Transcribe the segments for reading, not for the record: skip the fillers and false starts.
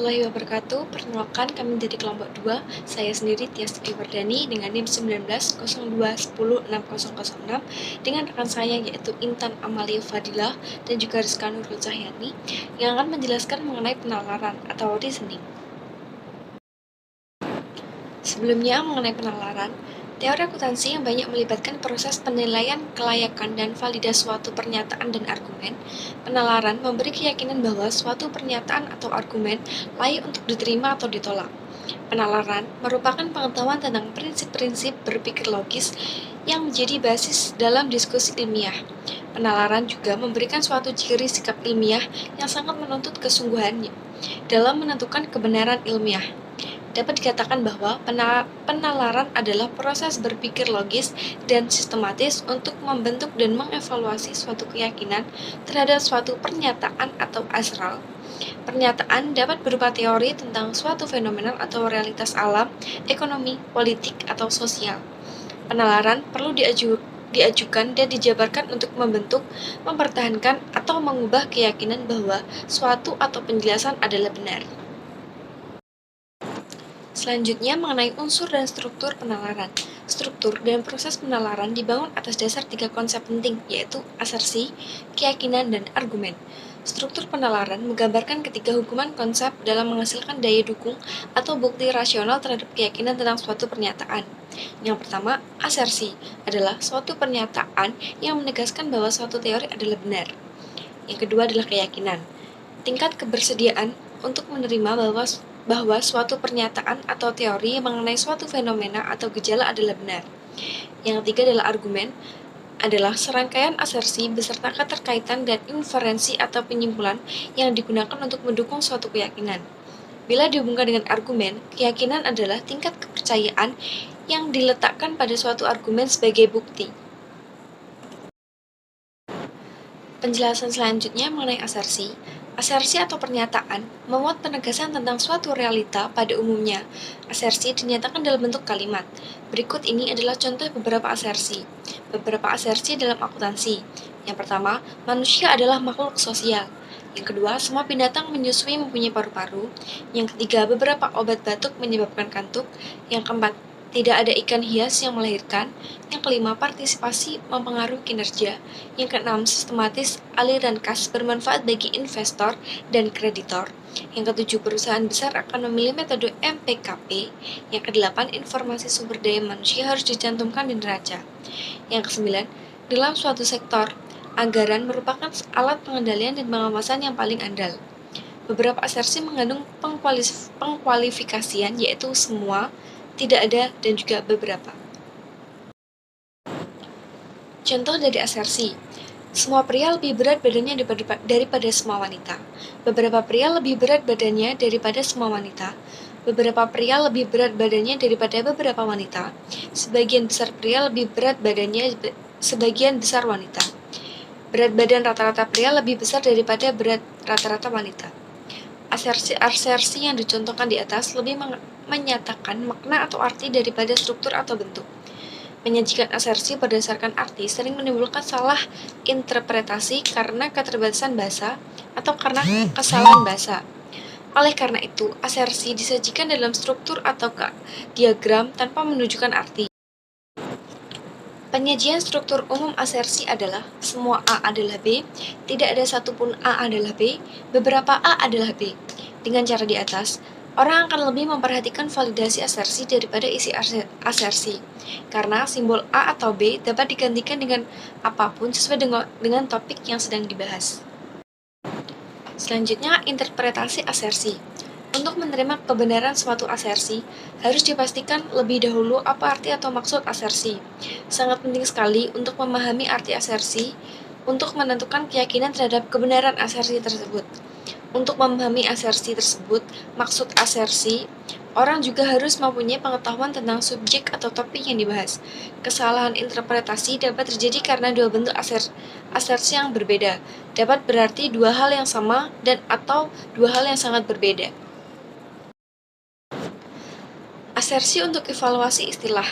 warahmatullahi wabarakatuh. Perkenalkan, kami dari kelompok 2. Saya sendiri Tias Wardani dengan NIM 1902106006 dengan rekan saya yaitu Intan Amalia Fadilah dan juga Rizka Nurul Cahyani yang akan menjelaskan mengenai penalaran atau reasoning. Sebelumnya mengenai penalaran, teori akuntansi yang banyak melibatkan proses penilaian kelayakan dan validas suatu pernyataan dan argumen. Penalaran memberi keyakinan bahwa suatu pernyataan atau argumen layak untuk diterima atau ditolak. Penalaran merupakan pengetahuan tentang prinsip-prinsip berpikir logis yang menjadi basis dalam diskusi ilmiah. Penalaran juga memberikan suatu ciri sikap ilmiah yang sangat menuntut kesungguhannya dalam menentukan kebenaran ilmiah. Dapat dikatakan bahwa penalaran adalah proses berpikir logis dan sistematis untuk membentuk dan mengevaluasi suatu keyakinan terhadap suatu pernyataan atau asal. Pernyataan dapat berupa teori tentang suatu fenomenal atau realitas alam, ekonomi, politik, atau sosial. Penalaran perlu diajukan dan dijabarkan untuk membentuk, mempertahankan, atau mengubah keyakinan bahwa suatu atau penjelasan adalah benar. Selanjutnya mengenai unsur dan struktur penalaran. Struktur dan proses penalaran dibangun atas dasar 3 konsep penting, yaitu asersi, keyakinan, dan argumen. Struktur penalaran menggambarkan ketiga hubungan konsep dalam menghasilkan daya dukung atau bukti rasional terhadap keyakinan tentang suatu pernyataan. Yang pertama, asersi adalah suatu pernyataan yang menegaskan bahwa suatu teori adalah benar. Yang kedua adalah keyakinan, tingkat kebersediaan untuk menerima bahwa suatu pernyataan atau teori mengenai suatu fenomena atau gejala adalah benar. Yang ketiga adalah argumen, adalah serangkaian asersi beserta keterkaitan dan inferensi atau penyimpulan yang digunakan untuk mendukung suatu keyakinan. Bila dihubungkan dengan argumen, keyakinan adalah tingkat kepercayaan yang diletakkan pada suatu argumen sebagai bukti. Penjelasan selanjutnya mengenai asersi. Asersi atau pernyataan memuat penegasan tentang suatu realita pada umumnya. Asersi dinyatakan dalam bentuk kalimat. Berikut ini adalah contoh beberapa asersi. Beberapa asersi dalam akuntansi. Yang pertama, manusia adalah makhluk sosial. Yang kedua, semua binatang menyusui mempunyai paru-paru. Yang ketiga, beberapa obat batuk menyebabkan kantuk. Yang keempat, tidak ada ikan hias yang melahirkan. Yang kelima, partisipasi mempengaruhi kinerja. Yang keenam, sistematis aliran kas bermanfaat bagi investor dan kreditor. Yang ketujuh, perusahaan besar akan memilih metode MPKP. Yang kedelapan, informasi sumber daya manusia harus dicantumkan di neraca. Yang kesembilan, dalam suatu sektor, anggaran merupakan alat pengendalian dan pengawasan yang paling andal. Beberapa asersi mengandung pengkualifikasian yaitu semua, tidak ada, dan juga beberapa. Contoh dari asersi. Semua pria lebih berat badannya daripada semua wanita. Beberapa pria lebih berat badannya daripada semua wanita. Beberapa pria lebih berat badannya daripada beberapa wanita. Sebagian besar pria lebih berat badannya sebagian besar wanita. Berat badan rata-rata pria lebih besar daripada berat rata-rata wanita. Asersi yang dicontohkan di atas lebih menyatakan makna atau arti daripada struktur atau bentuk. Menyajikan asersi berdasarkan arti sering menimbulkan salah interpretasi karena keterbatasan bahasa atau karena kesalahan bahasa. Oleh karena itu, asersi disajikan dalam struktur atau diagram tanpa menunjukkan arti. Penyajian struktur umum asersi adalah semua A adalah B, tidak ada satupun A adalah B, beberapa A adalah B. Dengan cara di atas, orang akan lebih memperhatikan validasi asersi daripada isi asersi, karena simbol A atau B dapat digantikan dengan apapun sesuai dengan topik yang sedang dibahas. Selanjutnya, interpretasi asersi. Untuk menerima kebenaran suatu asersi, harus dipastikan lebih dahulu apa arti atau maksud asersi. Sangat penting sekali untuk memahami arti asersi untuk menentukan keyakinan terhadap kebenaran asersi tersebut. Untuk memahami asersi tersebut, maksud asersi, orang juga harus mempunyai pengetahuan tentang subjek atau topik yang dibahas. Kesalahan interpretasi dapat terjadi karena dua bentuk asersi yang berbeda. Dapat berarti dua hal yang sama dan atau dua hal yang sangat berbeda. Asersi untuk evaluasi istilah.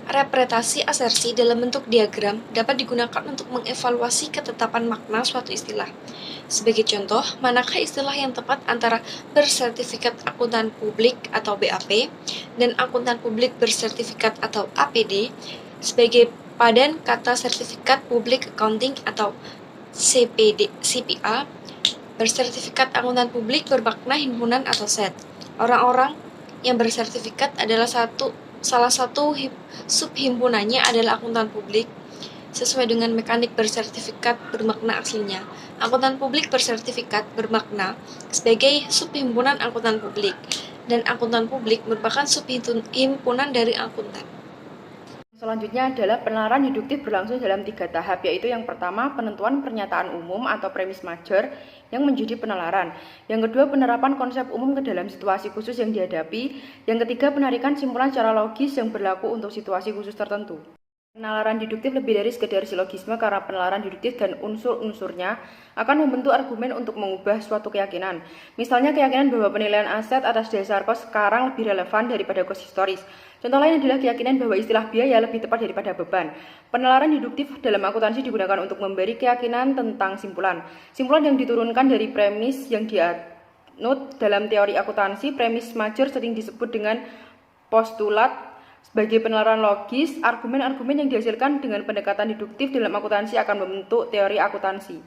Representasi asersi dalam bentuk diagram dapat digunakan untuk mengevaluasi ketetapan makna suatu istilah. Sebagai contoh, manakah istilah yang tepat antara bersertifikat akuntan publik atau BAP dan akuntan publik bersertifikat atau APD? Sebagai padan kata sertifikat public accounting atau CPA, bersertifikat akuntan publik bermakna himpunan atau set. Orang-orang yang bersertifikat adalah salah satu subhimpunannya adalah akuntan publik. Sesuai dengan mekanik bersertifikat bermakna aslinya, akuntan publik bersertifikat bermakna sebagai subhimpunan akuntan publik, dan akuntan publik merupakan subhimpunan dari akuntan. Selanjutnya adalah penalaran deduktif berlangsung dalam 3 tahap, yaitu yang pertama penentuan pernyataan umum atau premis major yang menjadi penalaran. Yang kedua penerapan konsep umum ke dalam situasi khusus yang dihadapi. Yang ketiga penarikan simpulan secara logis yang berlaku untuk situasi khusus tertentu. Penalaran deduktif lebih dari sekedar silogisme karena penalaran deduktif dan unsur-unsurnya akan membentuk argumen untuk mengubah suatu keyakinan. Misalnya keyakinan bahwa penilaian aset atas dasar kos sekarang lebih relevan daripada kos historis. Contoh lain adalah keyakinan bahwa istilah biaya lebih tepat daripada beban. Penalaran deduktif dalam akuntansi digunakan untuk memberi keyakinan tentang simpulan. Simpulan yang diturunkan dari premis yang dianut dalam teori akuntansi. Premis major sering disebut dengan postulat. Sebagai penalaran logis, argumen-argumen yang dihasilkan dengan pendekatan deduktif dalam akuntansi akan membentuk teori akuntansi.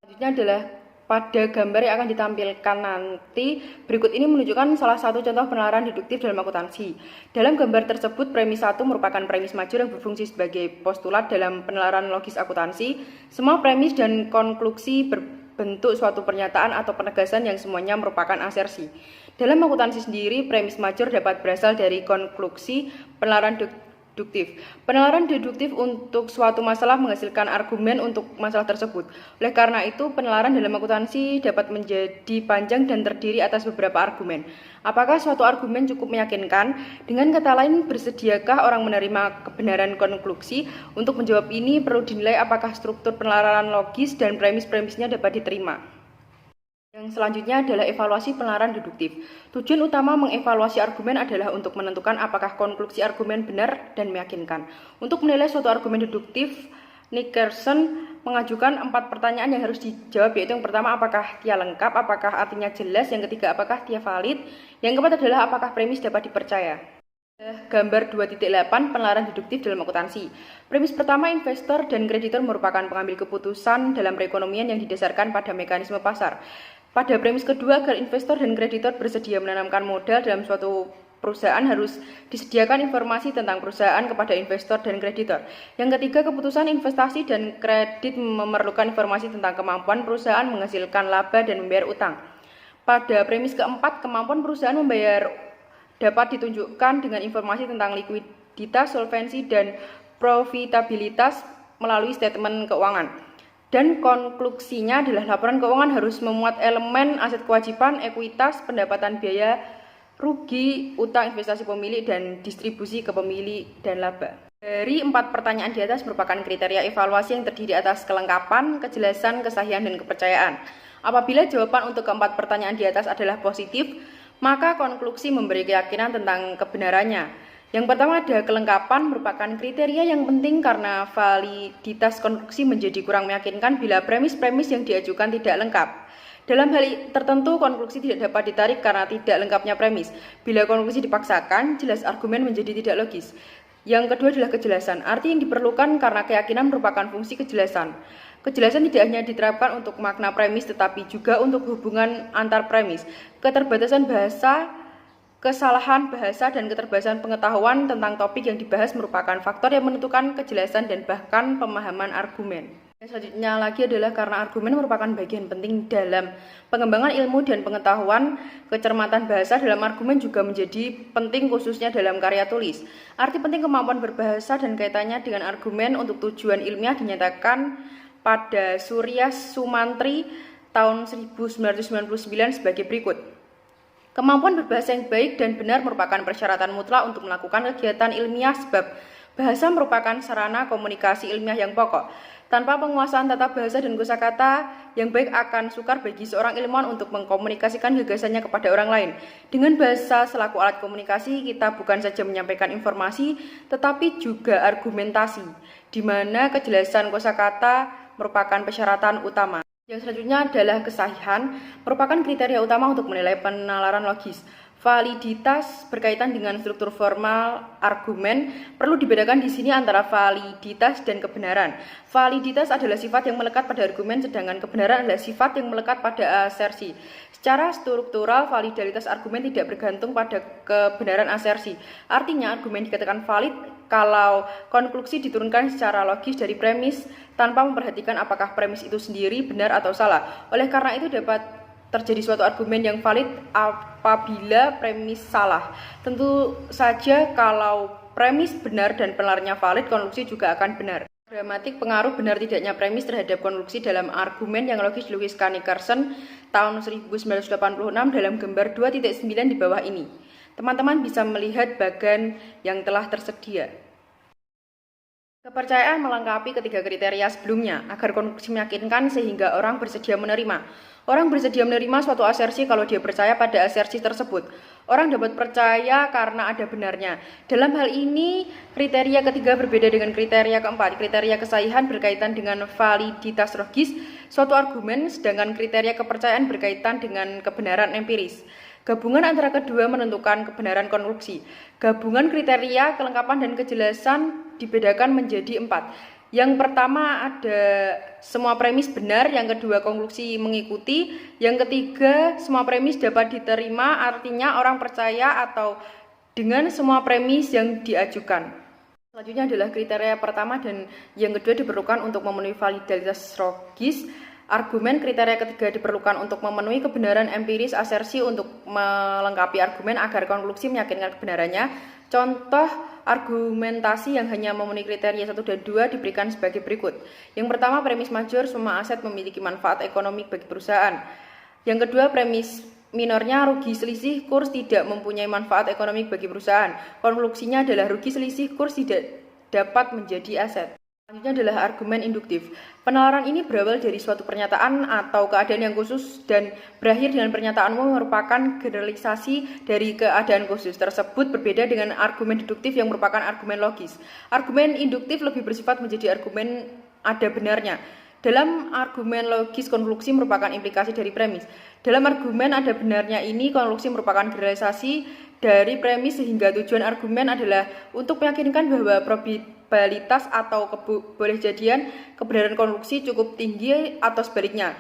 Selanjutnya adalah pada gambar yang akan ditampilkan nanti, berikut ini menunjukkan salah satu contoh penalaran deduktif dalam akuntansi. Dalam gambar tersebut, premis 1 merupakan premis major yang berfungsi sebagai postulat dalam penalaran logis akuntansi. Semua premis dan konklusi berbentuk suatu pernyataan atau penegasan yang semuanya merupakan asersi. Dalam akuntansi sendiri, premis major dapat berasal dari konklusi penalaran deduktif. Penalaran deduktif untuk suatu masalah menghasilkan argumen untuk masalah tersebut. Oleh karena itu, penalaran dalam akuntansi dapat menjadi panjang dan terdiri atas beberapa argumen. Apakah suatu argumen cukup meyakinkan? Dengan kata lain, bersediakah orang menerima kebenaran konklusi? Untuk menjawab ini, perlu dinilai apakah struktur penalaran logis dan premis-premisnya dapat diterima. Yang selanjutnya adalah evaluasi penalaran deduktif. Tujuan utama mengevaluasi argumen adalah untuk menentukan apakah konklusi argumen benar dan meyakinkan. Untuk menilai suatu argumen deduktif, Nickerson mengajukan 4 pertanyaan yang harus dijawab, yaitu yang pertama apakah dia lengkap, apakah artinya jelas, yang ketiga apakah dia valid, yang keempat adalah apakah premis dapat dipercaya. Gambar 2.8 penalaran deduktif dalam akuntansi. Premis pertama, investor dan kreditor merupakan pengambil keputusan dalam perekonomian yang didasarkan pada mekanisme pasar. Pada premis kedua, agar investor dan kreditor bersedia menanamkan modal dalam suatu perusahaan harus disediakan informasi tentang perusahaan kepada investor dan kreditor. Yang ketiga, keputusan investasi dan kredit memerlukan informasi tentang kemampuan perusahaan menghasilkan laba dan membayar utang. Pada premis keempat, kemampuan perusahaan membayar dapat ditunjukkan dengan informasi tentang likuiditas, solvensi, dan profitabilitas melalui statement keuangan. Dan konklusinya adalah laporan keuangan harus memuat elemen aset kewajiban, ekuitas, pendapatan biaya, rugi, utang, investasi pemilik, dan distribusi ke pemilik dan laba. Dari 4 pertanyaan di atas merupakan kriteria evaluasi yang terdiri atas kelengkapan, kejelasan, kesahihan, dan kepercayaan. Apabila jawaban untuk keempat pertanyaan di atas adalah positif, maka konklusi memberi keyakinan tentang kebenarannya. Yang pertama ada kelengkapan merupakan kriteria yang penting karena validitas konklusi menjadi kurang meyakinkan bila premis-premis yang diajukan tidak lengkap. Dalam hal tertentu konklusi tidak dapat ditarik karena tidak lengkapnya premis. Bila konklusi dipaksakan, jelas argumen menjadi tidak logis. Yang kedua adalah kejelasan. Arti yang diperlukan karena keyakinan merupakan fungsi kejelasan. Kejelasan tidak hanya diterapkan untuk makna premis tetapi juga untuk hubungan antar premis. Keterbatasan bahasa, kesalahan bahasa, dan keterbatasan pengetahuan tentang topik yang dibahas merupakan faktor yang menentukan kejelasan dan bahkan pemahaman argumen. Selanjutnya lagi adalah karena argumen merupakan bagian penting dalam pengembangan ilmu dan pengetahuan, kecermatan bahasa dalam argumen juga menjadi penting khususnya dalam karya tulis. Arti penting kemampuan berbahasa dan kaitannya dengan argumen untuk tujuan ilmiah dinyatakan pada Surya Sumantri tahun 1999 sebagai berikut. Kemampuan berbahasa yang baik dan benar merupakan persyaratan mutlak untuk melakukan kegiatan ilmiah sebab Bahasa merupakan sarana komunikasi ilmiah yang pokok. Tanpa penguasaan tata bahasa dan kosakata yang baik akan sukar bagi seorang ilmuwan untuk mengkomunikasikan gagasannya kepada orang lain. Dengan bahasa selaku alat komunikasi, kita bukan saja menyampaikan informasi, tetapi juga argumentasi, di mana kejelasan kosakata merupakan persyaratan utama. Yang selanjutnya adalah kesahihan, merupakan kriteria utama untuk menilai penalaran logis. Validitas berkaitan dengan struktur formal argumen. Perlu dibedakan di sini antara validitas dan kebenaran. Validitas adalah sifat yang melekat pada argumen, sedangkan kebenaran adalah sifat yang melekat pada asersi. Secara struktural, validitas argumen tidak bergantung pada kebenaran asersi. Artinya, argumen dikatakan valid kalau konklusi diturunkan secara logis dari premis tanpa memperhatikan apakah premis itu sendiri benar atau salah. Oleh karena itu dapat terjadi suatu argumen yang valid apabila premis salah. Tentu saja kalau premis benar dan penalarannya valid, konklusi juga akan benar. Gramatik pengaruh benar tidaknya premis terhadap konklusi dalam argumen yang logis Lewis Carson tahun 1986 dalam gambar 2.9 di bawah ini. Teman-teman bisa melihat bagan yang telah tersedia. Kepercayaan melengkapi ketiga kriteria sebelumnya agar konklusi meyakinkan sehingga orang bersedia menerima. Orang bersedia menerima suatu asersi kalau dia percaya pada asersi tersebut. Orang dapat percaya karena ada benarnya. Dalam hal ini, kriteria ketiga berbeda dengan kriteria keempat. Kriteria kesahihan berkaitan dengan validitas logis suatu argumen, sedangkan kriteria kepercayaan berkaitan dengan kebenaran empiris. Gabungan antara kedua menentukan kebenaran konklusi. Gabungan kriteria, kelengkapan, dan kejelasan dibedakan menjadi 4. Yang pertama ada semua premis benar, yang kedua konklusi mengikuti, yang ketiga semua premis dapat diterima, artinya orang percaya atau dengan semua premis yang diajukan. Selanjutnya adalah kriteria pertama dan yang kedua diperlukan untuk memenuhi validitas logis. Argumen kriteria ketiga diperlukan untuk memenuhi kebenaran empiris asersi untuk melengkapi argumen agar konklusi meyakinkan kebenarannya. Contoh argumentasi yang hanya memenuhi kriteria 1 dan 2 diberikan sebagai berikut. Yang pertama, premis major, semua aset memiliki manfaat ekonomi bagi perusahaan. Yang kedua, premis minornya, rugi selisih kurs tidak mempunyai manfaat ekonomi bagi perusahaan. Konklusinya adalah rugi selisih kurs tidak dapat menjadi aset. Selanjutnya adalah argumen induktif. Penalaran ini berawal dari suatu pernyataan atau keadaan yang khusus dan berakhir dengan pernyataan umum merupakan generalisasi dari keadaan khusus tersebut, berbeda dengan argumen deduktif yang merupakan argumen logis. Argumen induktif lebih bersifat menjadi argumen ada benarnya. Dalam argumen logis, konklusi merupakan implikasi dari premis. Dalam argumen ada benarnya ini, konklusi merupakan generalisasi dari premis sehingga tujuan argumen adalah untuk meyakinkan bahwa probabilitas atau kebolehjadian kebenaran konklusi cukup tinggi atau sebaliknya,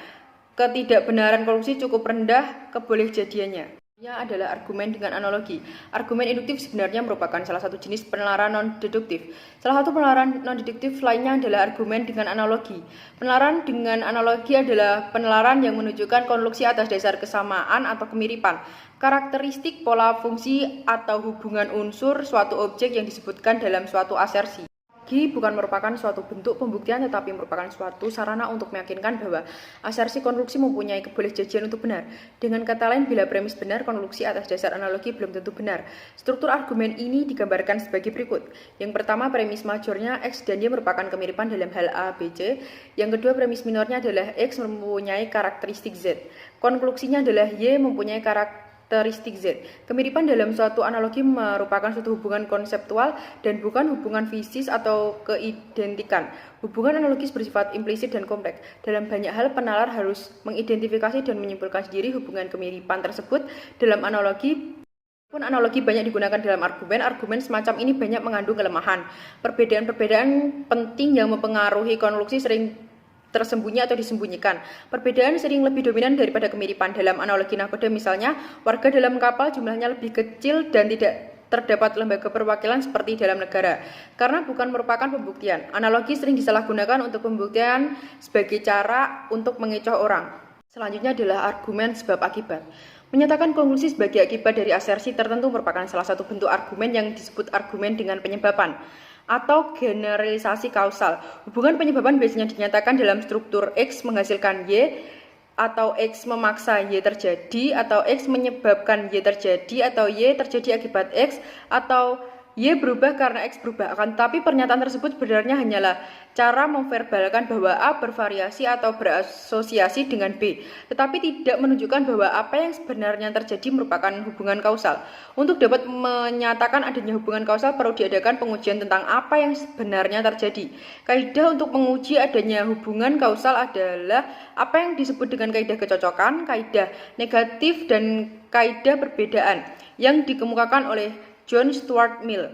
ketidakbenaran konklusi cukup rendah kebolehjadiannya. Ini adalah argumen dengan analogi. Argumen induktif sebenarnya merupakan salah satu jenis penalaran non-deduktif. Salah satu penalaran non-deduktif lainnya adalah argumen dengan analogi. Penalaran dengan analogi adalah penalaran yang menunjukkan konklusi atas dasar kesamaan atau kemiripan, karakteristik, pola fungsi, atau hubungan unsur suatu objek yang disebutkan dalam suatu asersi. Bukan merupakan suatu bentuk pembuktian tetapi merupakan suatu sarana untuk meyakinkan bahwa asersi konklusi mempunyai kebolehjadian untuk benar. Dengan kata lain, bila premis benar, konklusi atas dasar analogi belum tentu benar. Struktur argumen ini digambarkan sebagai berikut. Yang pertama, premis majornya X dan Y merupakan kemiripan dalam hal A, B, C. Yang kedua, premis minornya adalah X mempunyai karakteristik Z. Konklusinya adalah Y mempunyai karakteristik Z. Kemiripan dalam suatu analogi merupakan suatu hubungan konseptual dan bukan hubungan fisis atau keidentikan. Hubungan analogis bersifat implisit dan kompleks. Dalam banyak hal, penalar harus mengidentifikasi dan menyimpulkan sendiri hubungan kemiripan tersebut dalam analogi. Pun analogi banyak digunakan dalam argumen semacam ini banyak mengandung kelemahan. Perbedaan-perbedaan penting yang mempengaruhi konklusi sering tersembunyi atau disembunyikan. Perbedaan sering lebih dominan daripada kemiripan. Dalam analogi nahkoda misalnya, warga dalam kapal jumlahnya lebih kecil dan tidak terdapat lembaga perwakilan seperti dalam negara, karena bukan merupakan pembuktian. Analogi sering disalahgunakan untuk pembuktian sebagai cara untuk mengecoh orang. Selanjutnya adalah argumen sebab akibat. Menyatakan konklusi sebagai akibat dari asersi tertentu merupakan salah satu bentuk argumen yang disebut argumen dengan penyebaban atau generalisasi kausal. Hubungan penyebaban biasanya dinyatakan dalam struktur X menghasilkan Y, atau X memaksa Y terjadi, atau X menyebabkan Y terjadi, atau Y terjadi akibat X, atau Y berubah karena X berubah, akan tetapi pernyataan tersebut sebenarnya hanyalah cara memverbalkan bahwa A bervariasi atau berasosiasi dengan B, tetapi tidak menunjukkan bahwa apa yang sebenarnya terjadi merupakan hubungan kausal. Untuk dapat menyatakan adanya hubungan kausal perlu diadakan pengujian tentang apa yang sebenarnya terjadi. Kaidah untuk menguji adanya hubungan kausal adalah apa yang disebut dengan kaidah kecocokan, kaidah negatif, dan kaidah perbedaan yang dikemukakan oleh John Stuart Mill.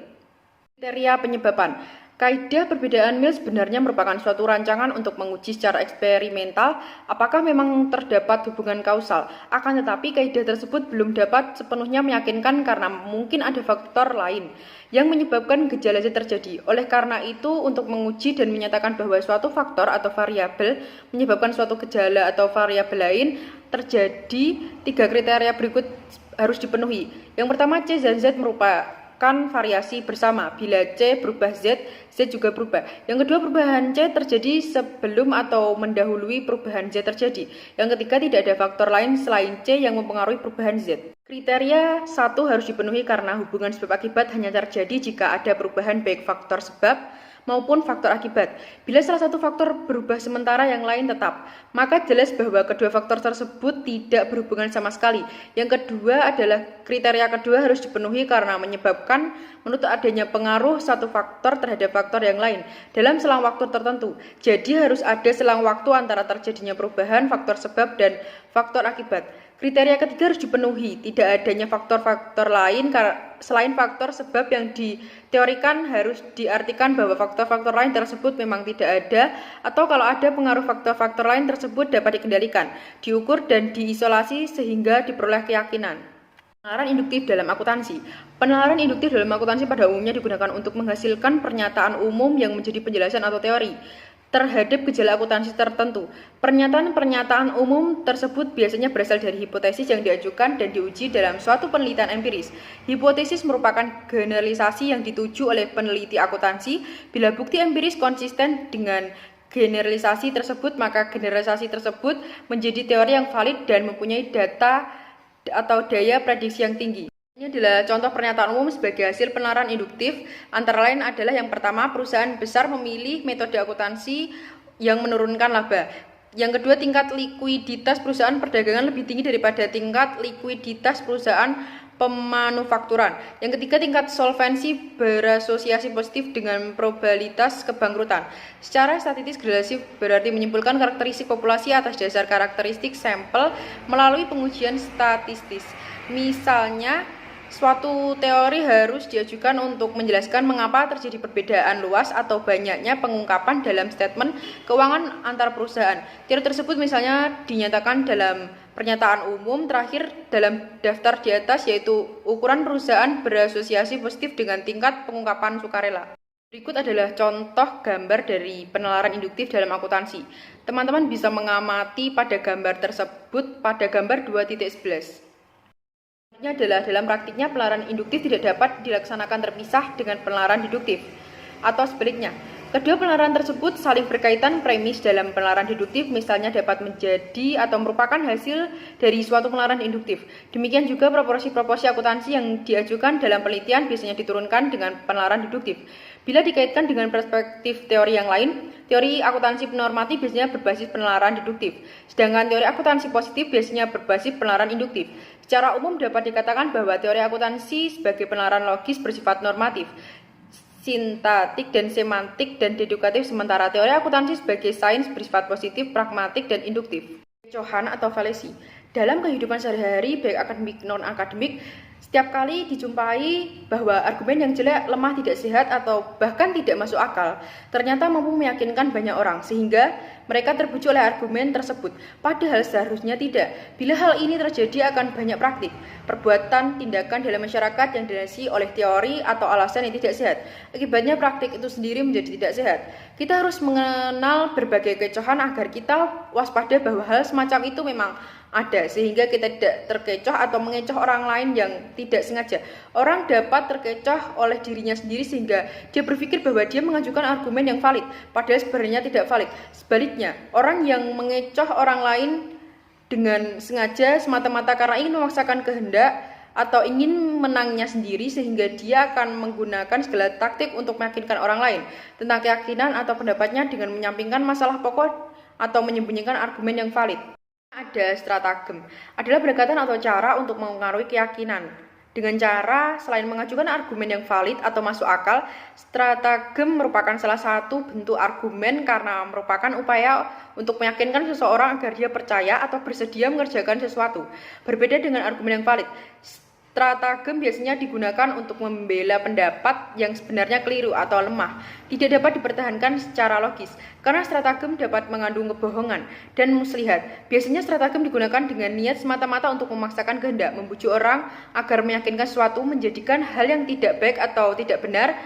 Kriteria penyebaban. Kaidah perbedaan Mill sebenarnya merupakan suatu rancangan untuk menguji secara eksperimental apakah memang terdapat hubungan kausal. Akan tetapi kaidah tersebut belum dapat sepenuhnya meyakinkan karena mungkin ada faktor lain yang menyebabkan gejala Z terjadi. Oleh karena itu, untuk menguji dan menyatakan bahwa suatu faktor atau variabel menyebabkan suatu gejala atau variabel lain terjadi, 3 kriteria berikut harus dipenuhi. Yang pertama, C dan Z merupakan variasi bersama. Bila C berubah Z, Z juga berubah. Yang kedua, perubahan C terjadi sebelum atau mendahului perubahan Z terjadi. Yang ketiga, tidak ada faktor lain selain C yang mempengaruhi perubahan Z. Kriteria 1 harus dipenuhi karena hubungan sebab akibat hanya terjadi jika ada perubahan baik faktor sebab maupun faktor akibat. Bila salah satu faktor berubah sementara yang lain tetap, maka jelas bahwa kedua faktor tersebut tidak berhubungan sama sekali. Yang kedua adalah kriteria kedua harus dipenuhi karena menyebabkan menuntut adanya pengaruh satu faktor terhadap faktor yang lain dalam selang waktu tertentu. Jadi harus ada selang waktu antara terjadinya perubahan faktor sebab dan faktor akibat. Kriteria ketiga harus dipenuhi, tidak adanya faktor-faktor lain selain faktor sebab yang diteorikan harus diartikan bahwa faktor-faktor lain tersebut memang tidak ada, atau kalau ada pengaruh faktor-faktor lain tersebut dapat dikendalikan, diukur dan diisolasi sehingga diperoleh keyakinan. Penalaran induktif dalam akuntansi. Penalaran induktif dalam akuntansi pada umumnya digunakan untuk menghasilkan pernyataan umum yang menjadi penjelasan atau teori terhadap gejala akuntansi tertentu. Pernyataan-pernyataan umum tersebut biasanya berasal dari hipotesis yang diajukan dan diuji dalam suatu penelitian empiris. Hipotesis merupakan generalisasi yang dituju oleh peneliti akuntansi. Bila bukti empiris konsisten dengan generalisasi tersebut, maka generalisasi tersebut menjadi teori yang valid dan mempunyai data atau daya prediksi yang tinggi. Ini adalah contoh pernyataan umum sebagai hasil penalaran induktif. Antara lain adalah yang pertama, perusahaan besar memilih metode akuntansi yang menurunkan laba. Yang kedua, tingkat likuiditas perusahaan perdagangan lebih tinggi daripada tingkat likuiditas perusahaan pemanufakturan. Yang ketiga, tingkat solvensi berasosiasi positif dengan probabilitas kebangkrutan. Secara statistik relatif berarti menyimpulkan karakteristik populasi atas dasar karakteristik sampel melalui pengujian statistis. Misalnya, suatu teori harus diajukan untuk menjelaskan mengapa terjadi perbedaan luas atau banyaknya pengungkapan dalam statement keuangan antar perusahaan. Teori tersebut misalnya dinyatakan dalam pernyataan umum terakhir dalam daftar di atas, yaitu ukuran perusahaan berasosiasi positif dengan tingkat pengungkapan sukarela. Berikut adalah contoh gambar dari penalaran induktif dalam akuntansi. Teman-teman bisa mengamati pada gambar tersebut pada gambar 2.11. Ini adalah dalam praktiknya penalaran induktif tidak dapat dilaksanakan terpisah dengan penalaran deduktif atau sebaliknya. Kedua penalaran tersebut saling berkaitan. Premis dalam penalaran deduktif misalnya dapat menjadi atau merupakan hasil dari suatu penalaran induktif. Demikian juga proporsi-proporsi akuntansi yang diajukan dalam penelitian biasanya diturunkan dengan penalaran deduktif. Bila dikaitkan dengan perspektif teori yang lain, teori akuntansi normatif biasanya berbasis penalaran deduktif, sedangkan teori akuntansi positif biasanya berbasis penalaran induktif. Secara umum dapat dikatakan bahwa teori akuntansi sebagai penalaran logis bersifat normatif, sintaktik dan semantik dan dedukatif, sementara teori akuntansi sebagai sains bersifat positif, pragmatik dan induktif. Kecohan atau falesi. Dalam kehidupan sehari-hari baik akademik non-akademik, setiap kali dijumpai bahwa argumen yang jelek, lemah, tidak sehat, atau bahkan tidak masuk akal ternyata mampu meyakinkan banyak orang sehingga mereka terbujuk oleh argumen tersebut. Padahal seharusnya tidak. Bila hal ini terjadi akan banyak praktik, perbuatan, tindakan dalam masyarakat yang didasari oleh teori atau alasan yang tidak sehat. Akibatnya praktik itu sendiri menjadi tidak sehat. Kita harus mengenal berbagai kecohan agar kita waspada bahwa hal semacam itu memang ada, sehingga kita tidak terkecoh atau mengecoh orang lain yang tidak sengaja. Orang dapat terkecoh oleh dirinya sendiri sehingga dia berpikir bahwa dia mengajukan argumen yang valid, padahal sebenarnya tidak valid. Sebaliknya, orang yang mengecoh orang lain dengan sengaja semata-mata karena ingin memaksakan kehendak atau ingin menangnya sendiri sehingga dia akan menggunakan segala taktik untuk meyakinkan orang lain tentang keyakinan atau pendapatnya dengan menyampingkan masalah pokok atau menyembunyikan argumen yang valid. Ada stratagem, adalah pendekatan atau cara untuk mempengaruhi keyakinan. Dengan cara selain mengajukan argumen yang valid atau masuk akal, stratagem merupakan salah satu bentuk argumen karena merupakan upaya untuk meyakinkan seseorang agar dia percaya atau bersedia mengerjakan sesuatu. Berbeda dengan argumen yang valid, stratagem biasanya digunakan untuk membela pendapat yang sebenarnya keliru atau lemah, tidak dapat dipertahankan secara logis, karena stratagem dapat mengandung kebohongan dan muslihat. Biasanya stratagem digunakan dengan niat semata-mata untuk memaksakan kehendak, membujuk orang agar meyakinkan sesuatu, menjadikan hal yang tidak baik atau tidak benar,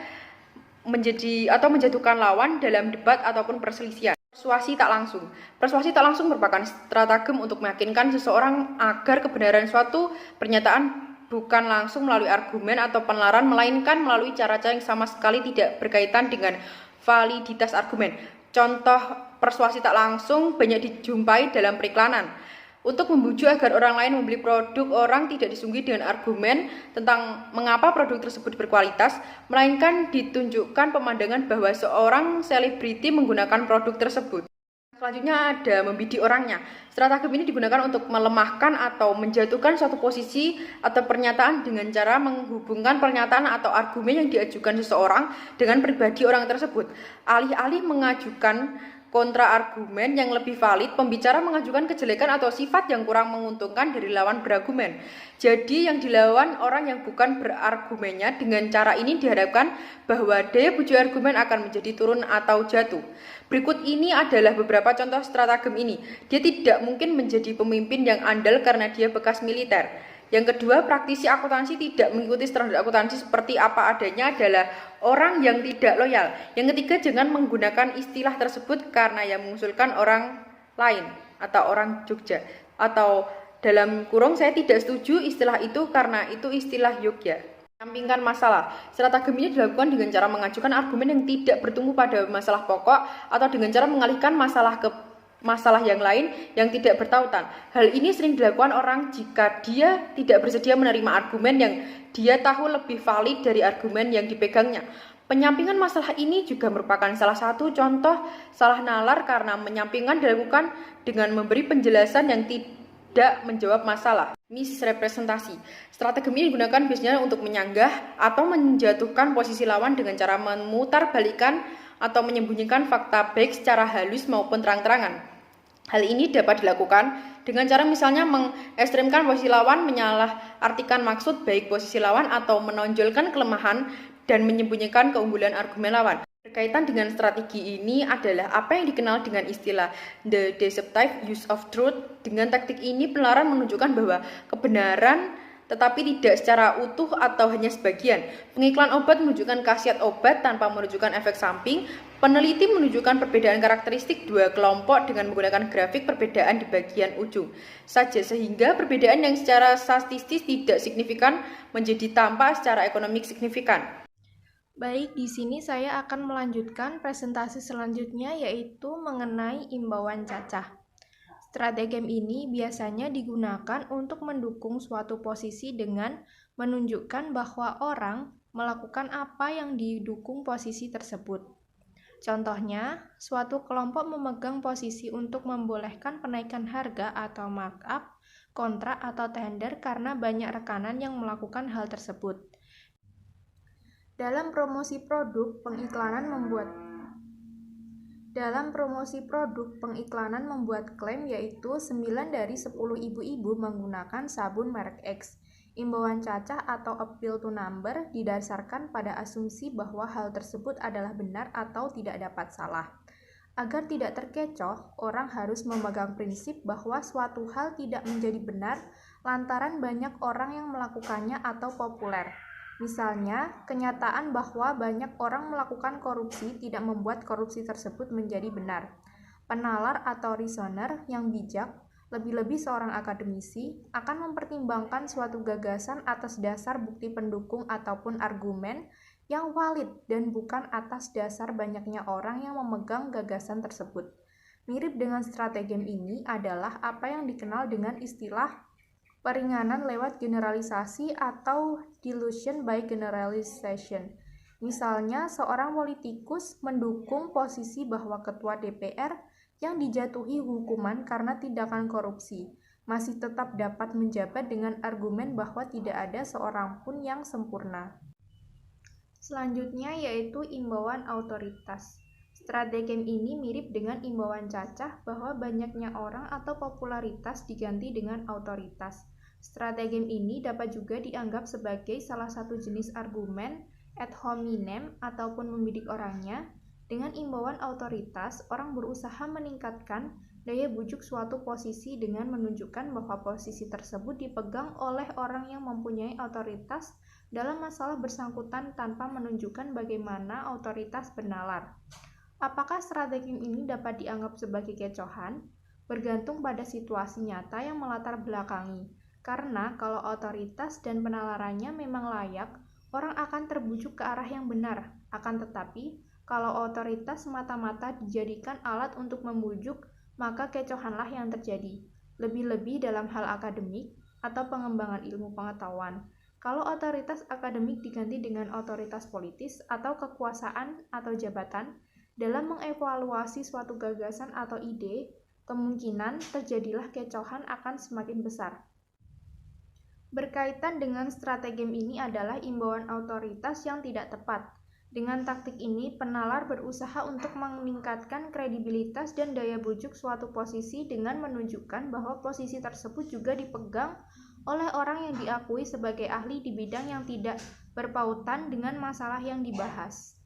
menjatuhkan lawan dalam debat ataupun perselisihan. Persuasi tak langsung. Persuasi tak langsung merupakan stratagem untuk meyakinkan seseorang agar kebenaran suatu pernyataan bukan langsung melalui argumen atau penelaran, melainkan melalui cara-cara yang sama sekali tidak berkaitan dengan validitas argumen. Contoh persuasi tak langsung banyak dijumpai dalam periklanan. Untuk membujuk agar orang lain membeli produk, orang tidak disungguhi dengan argumen tentang mengapa produk tersebut berkualitas, melainkan ditunjukkan pemandangan bahwa seorang selebriti menggunakan produk tersebut. Selanjutnya ada membidik orangnya. Stratagem ini digunakan untuk melemahkan atau menjatuhkan suatu posisi atau pernyataan dengan cara menghubungkan pernyataan atau argumen yang diajukan seseorang dengan pribadi orang tersebut. Alih-alih mengajukan kontra argumen yang lebih valid, pembicara mengajukan kejelekan atau sifat yang kurang menguntungkan dari lawan berargumen. Jadi yang dilawan orang yang bukan berargumennya. Dengan cara ini diharapkan bahwa daya bujuk argumen akan menjadi turun atau jatuh. Berikut ini adalah beberapa contoh stratagem ini. Dia tidak mungkin menjadi pemimpin yang andal karena dia bekas militer. Yang kedua, praktisi akuntansi tidak mengikuti standar akuntansi seperti apa adanya adalah orang yang tidak loyal. Yang ketiga, jangan menggunakan istilah tersebut karena yang mengusulkan orang lain atau orang Jogja. Atau dalam kurung, saya tidak setuju istilah itu karena itu istilah Yogya. Menyampingkan masalah. Stratagem ini dilakukan dengan cara mengajukan argumen yang tidak bertumbuh pada masalah pokok atau dengan cara mengalihkan masalah ke masalah yang lain yang tidak bertautan. Hal ini sering dilakukan orang jika dia tidak bersedia menerima argumen yang dia tahu lebih valid dari argumen yang dipegangnya. Penyampingan masalah ini juga merupakan salah satu contoh salah nalar karena menyampingan dilakukan dengan memberi penjelasan yang tidak menjawab masalah. Misrepresentasi. Strategi ini digunakan biasanya untuk menyanggah atau menjatuhkan posisi lawan dengan cara memutarbalikkan atau menyembunyikan fakta baik secara halus maupun terang-terangan. Hal ini dapat dilakukan dengan cara misalnya mengekstrimkan posisi lawan, menyalahartikan maksud baik posisi lawan atau menonjolkan kelemahan dan menyembunyikan keunggulan argumen lawan. Berkaitan dengan strategi ini adalah apa yang dikenal dengan istilah the deceptive use of truth. Dengan taktik ini penelaran menunjukkan bahwa kebenaran tetapi tidak secara utuh atau hanya sebagian. Pengiklan obat menunjukkan khasiat obat tanpa menunjukkan efek samping. Peneliti menunjukkan perbedaan karakteristik dua kelompok dengan menggunakan grafik perbedaan di bagian ujung saja, sehingga perbedaan yang secara statistis tidak signifikan menjadi tampak secara ekonomik signifikan. Baik, di sini saya akan melanjutkan presentasi selanjutnya, yaitu mengenai imbauan cacah. Strategi ini biasanya digunakan untuk mendukung suatu posisi dengan menunjukkan bahwa orang melakukan apa yang didukung posisi tersebut. Contohnya, suatu kelompok memegang posisi untuk membolehkan penaikan harga atau markup, kontrak atau tender karena banyak rekanan yang melakukan hal tersebut. Dalam promosi produk, pengiklanan membuat klaim yaitu 9 dari 10 ibu-ibu menggunakan sabun merek X. Imbauan cacah atau appeal to number didasarkan pada asumsi bahwa hal tersebut adalah benar atau tidak dapat salah. Agar tidak terkecoh, orang harus memegang prinsip bahwa suatu hal tidak menjadi benar lantaran banyak orang yang melakukannya atau populer. Misalnya, kenyataan bahwa banyak orang melakukan korupsi tidak membuat korupsi tersebut menjadi benar. Penalar atau reasoner yang bijak, lebih-lebih seorang akademisi, akan mempertimbangkan suatu gagasan atas dasar bukti pendukung ataupun argumen yang valid dan bukan atas dasar banyaknya orang yang memegang gagasan tersebut. Mirip dengan strategi ini adalah apa yang dikenal dengan istilah Peringanan lewat generalisasi atau dilution by generalization. Misalnya, seorang politikus mendukung posisi bahwa ketua DPR yang dijatuhi hukuman karena tindakan korupsi masih tetap dapat menjabat dengan argumen bahwa tidak ada seorang pun yang sempurna. Selanjutnya yaitu imbauan otoritas. Strategi ini mirip dengan imbauan cacah bahwa banyaknya orang atau popularitas diganti dengan otoritas. Strategi ini dapat juga dianggap sebagai salah satu jenis argumen ad hominem ataupun membidik orangnya. Dengan imbauan otoritas, orang berusaha meningkatkan daya bujuk suatu posisi dengan menunjukkan bahwa posisi tersebut dipegang oleh orang yang mempunyai otoritas dalam masalah bersangkutan tanpa menunjukkan bagaimana otoritas bernalar. Apakah strategi ini dapat dianggap sebagai kecohan? Bergantung pada situasi nyata yang melatar belakangi. Karena kalau otoritas dan penalarannya memang layak, orang akan terbujuk ke arah yang benar. Akan tetapi, kalau otoritas semata-mata dijadikan alat untuk membujuk, maka kecohanlah yang terjadi. Lebih-lebih dalam hal akademik atau pengembangan ilmu pengetahuan. Kalau otoritas akademik diganti dengan otoritas politis atau kekuasaan atau jabatan, dalam mengevaluasi suatu gagasan atau ide, kemungkinan terjadilah kecohan akan semakin besar. Berkaitan dengan strategi ini adalah imbauan otoritas yang tidak tepat. Dengan taktik ini, penalar berusaha untuk meningkatkan kredibilitas dan daya bujuk suatu posisi dengan menunjukkan bahwa posisi tersebut juga dipegang oleh orang yang diakui sebagai ahli di bidang yang tidak berpautan dengan masalah yang dibahas.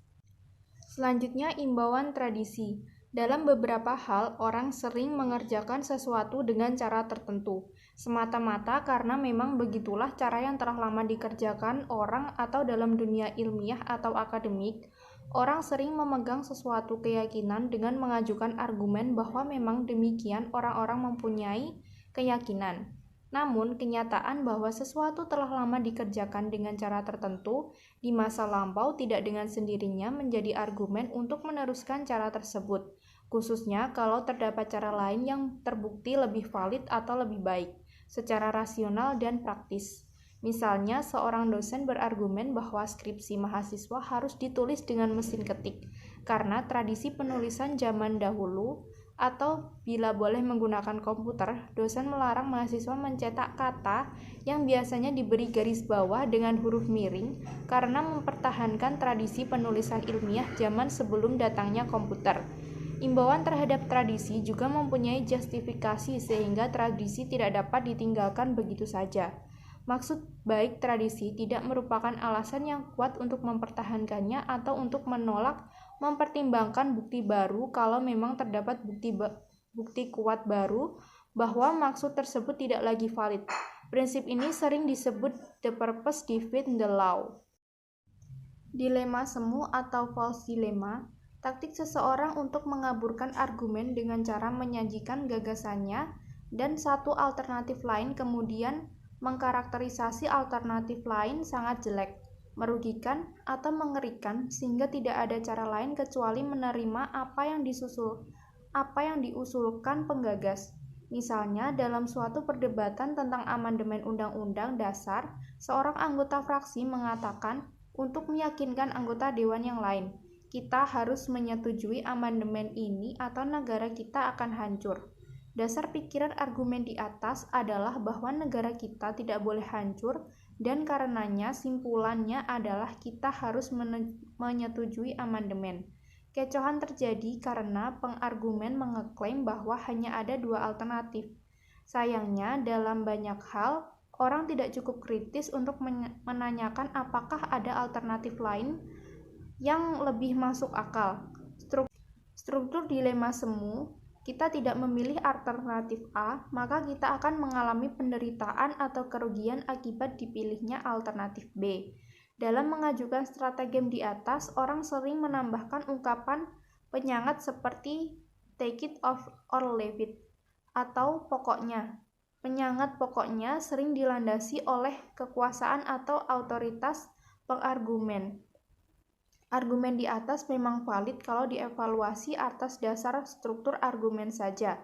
Selanjutnya, imbauan tradisi. Dalam beberapa hal, orang sering mengerjakan sesuatu dengan cara tertentu, semata-mata karena memang begitulah cara yang telah lama dikerjakan orang atau dalam dunia ilmiah atau akademik. Orang sering memegang sesuatu keyakinan dengan mengajukan argumen bahwa memang demikian orang-orang mempunyai keyakinan. Namun, kenyataan bahwa sesuatu telah lama dikerjakan dengan cara tertentu di masa lampau tidak dengan sendirinya menjadi argumen untuk meneruskan cara tersebut, khususnya kalau terdapat cara lain yang terbukti lebih valid atau lebih baik, secara rasional dan praktis. Misalnya, seorang dosen berargumen bahwa skripsi mahasiswa harus ditulis dengan mesin ketik, karena tradisi penulisan zaman dahulu atau bila boleh menggunakan komputer, dosen melarang mahasiswa mencetak kata yang biasanya diberi garis bawah dengan huruf miring karena mempertahankan tradisi penulisan ilmiah zaman sebelum datangnya komputer. Imbauan terhadap tradisi juga mempunyai justifikasi sehingga tradisi tidak dapat ditinggalkan begitu saja. Maksud baik tradisi tidak merupakan alasan yang kuat untuk mempertahankannya atau untuk menolak mempertimbangkan bukti baru kalau memang terdapat bukti kuat baru bahwa maksud tersebut tidak lagi valid. Prinsip ini sering disebut the purpose defeats the law. Dilema semu atau false dilemma, taktik seseorang untuk mengaburkan argumen dengan cara menyajikan gagasannya dan satu alternatif lain kemudian mengkarakterisasi alternatif lain sangat jelek, merugikan, atau mengerikan sehingga tidak ada cara lain kecuali menerima apa yang diusulkan penggagas. Misalnya, dalam suatu perdebatan tentang amandemen Undang-Undang Dasar, seorang anggota fraksi mengatakan untuk meyakinkan anggota dewan yang lain, kita harus menyetujui amandemen ini atau negara kita akan hancur. Dasar pikiran argumen di atas adalah bahwa negara kita tidak boleh hancur dan karenanya simpulannya adalah kita harus menyetujui amandemen. Kecohan terjadi karena pengargumen mengeklaim bahwa hanya ada dua alternatif. Sayangnya, dalam banyak hal, orang tidak cukup kritis untuk menanyakan apakah ada alternatif lain yang lebih masuk akal. Struktur dilema semu. Kita tidak memilih alternatif A, maka kita akan mengalami penderitaan atau kerugian akibat dipilihnya alternatif B. Dalam mengajukan strategi di atas, orang sering menambahkan ungkapan penyangat seperti take it off or leave it, atau pokoknya. Penyangat pokoknya sering dilandasi oleh kekuasaan atau otoritas pengargumen. Argumen di atas memang valid kalau dievaluasi atas dasar struktur argumen saja.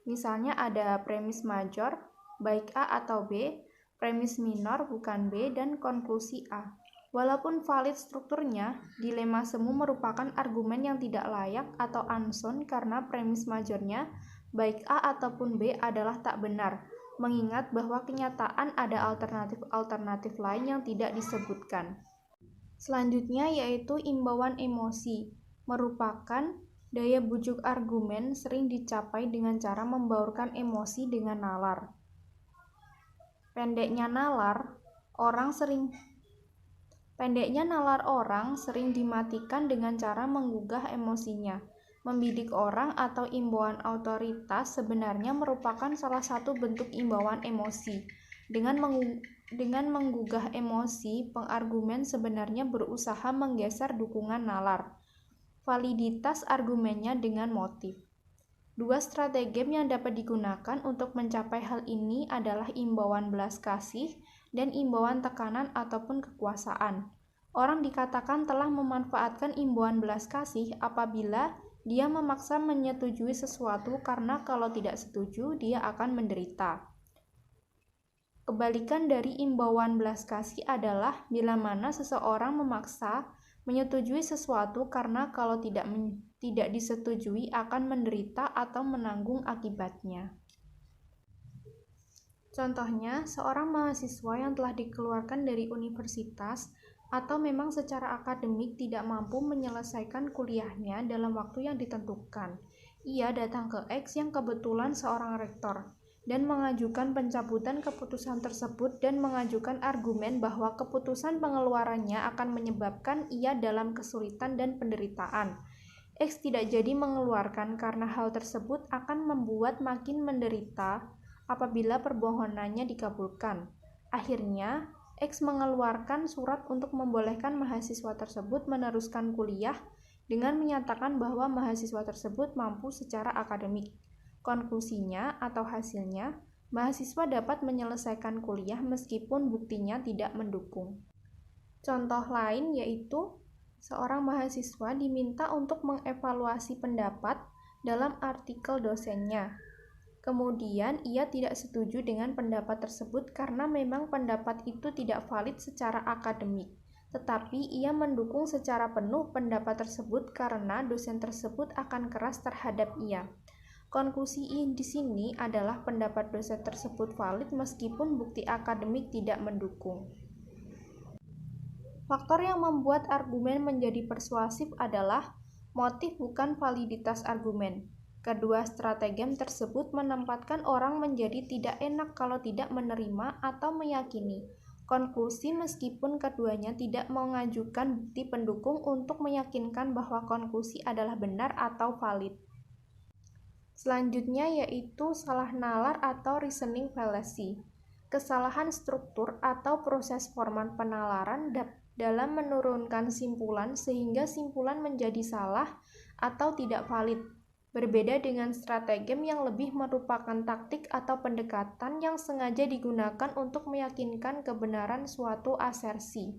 Misalnya ada premis major, baik A atau B, premis minor bukan B, dan konklusi A. Walaupun valid strukturnya, dilema semu merupakan argumen yang tidak layak atau unsound karena premis majornya, baik A ataupun B adalah tak benar, mengingat bahwa kenyataan ada alternatif-alternatif lain yang tidak disebutkan. Selanjutnya yaitu imbauan emosi, merupakan daya bujuk argumen sering dicapai dengan cara membaurkan emosi dengan nalar. Pendeknya nalar orang sering dimatikan dengan cara menggugah emosinya. Membidik orang atau imbauan otoritas sebenarnya merupakan salah satu bentuk imbauan emosi. Dengan menggugah emosi, pengargumen sebenarnya berusaha menggeser dukungan nalar, validitas argumennya dengan motif. Dua strategi yang dapat digunakan untuk mencapai hal ini adalah imbauan belas kasih dan imbauan tekanan ataupun kekuasaan. Orang dikatakan telah memanfaatkan imbauan belas kasih apabila dia memaksa menyetujui sesuatu karena kalau tidak setuju dia akan menderita. Kebalikan dari imbauan belas kasih adalah bila mana seseorang memaksa menyetujui sesuatu karena kalau tidak disetujui akan menderita atau menanggung akibatnya. Contohnya, seorang mahasiswa yang telah dikeluarkan dari universitas atau memang secara akademik tidak mampu menyelesaikan kuliahnya dalam waktu yang ditentukan. Ia datang ke X yang kebetulan seorang rektor dan mengajukan pencabutan keputusan tersebut dan mengajukan argumen bahwa keputusan pengeluarannya akan menyebabkan ia dalam kesulitan dan penderitaan. X tidak jadi mengeluarkan karena hal tersebut akan membuat makin menderita apabila permohonannya dikabulkan. Akhirnya, X mengeluarkan surat untuk membolehkan mahasiswa tersebut meneruskan kuliah dengan menyatakan bahwa mahasiswa tersebut mampu secara akademik. Konklusinya atau hasilnya, mahasiswa dapat menyelesaikan kuliah meskipun buktinya tidak mendukung. Contoh lain yaitu, seorang mahasiswa diminta untuk mengevaluasi pendapat dalam artikel dosennya. Kemudian ia tidak setuju dengan pendapat tersebut karena memang pendapat itu tidak valid secara akademik. Tetapi ia mendukung secara penuh pendapat tersebut karena dosen tersebut akan keras terhadap ia. Konklusi di sini adalah pendapat dosen tersebut valid meskipun bukti akademik tidak mendukung. Faktor yang membuat argumen menjadi persuasif adalah motif bukan validitas argumen. Kedua strategi tersebut menempatkan orang menjadi tidak enak kalau tidak menerima atau meyakini konklusi meskipun keduanya tidak mengajukan bukti pendukung untuk meyakinkan bahwa konklusi adalah benar atau valid. Selanjutnya yaitu salah nalar atau reasoning fallacy. Kesalahan struktur atau proses format penalaran dalam menurunkan simpulan sehingga simpulan menjadi salah atau tidak valid. Berbeda dengan strategi yang lebih merupakan taktik atau pendekatan yang sengaja digunakan untuk meyakinkan kebenaran suatu asersi.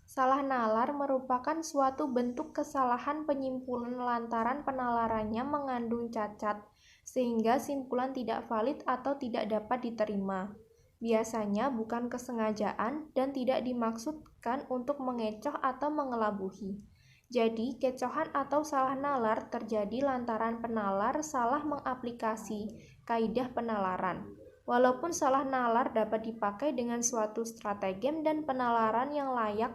Salah nalar merupakan suatu bentuk kesalahan penyimpulan lantaran penalarannya mengandung cacat, sehingga simpulan tidak valid atau tidak dapat diterima. Biasanya bukan kesengajaan dan tidak dimaksudkan untuk mengecoh atau mengelabuhi. Jadi, kecohan atau salah nalar terjadi lantaran penalar salah mengaplikasi kaidah penalaran. Walaupun salah nalar dapat dipakai dengan suatu strategi dan penalaran yang layak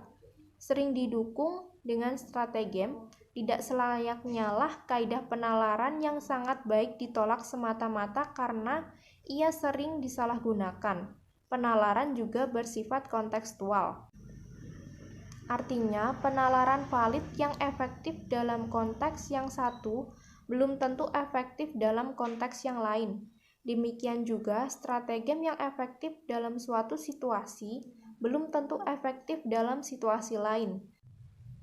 sering didukung dengan strategi, tidak selayaknya lah kaidah penalaran yang sangat baik ditolak semata-mata karena ia sering disalahgunakan. Penalaran juga bersifat kontekstual. Artinya, penalaran valid yang efektif dalam konteks yang satu belum tentu efektif dalam konteks yang lain. Demikian juga, strategi yang efektif dalam suatu situasi belum tentu efektif dalam situasi lain.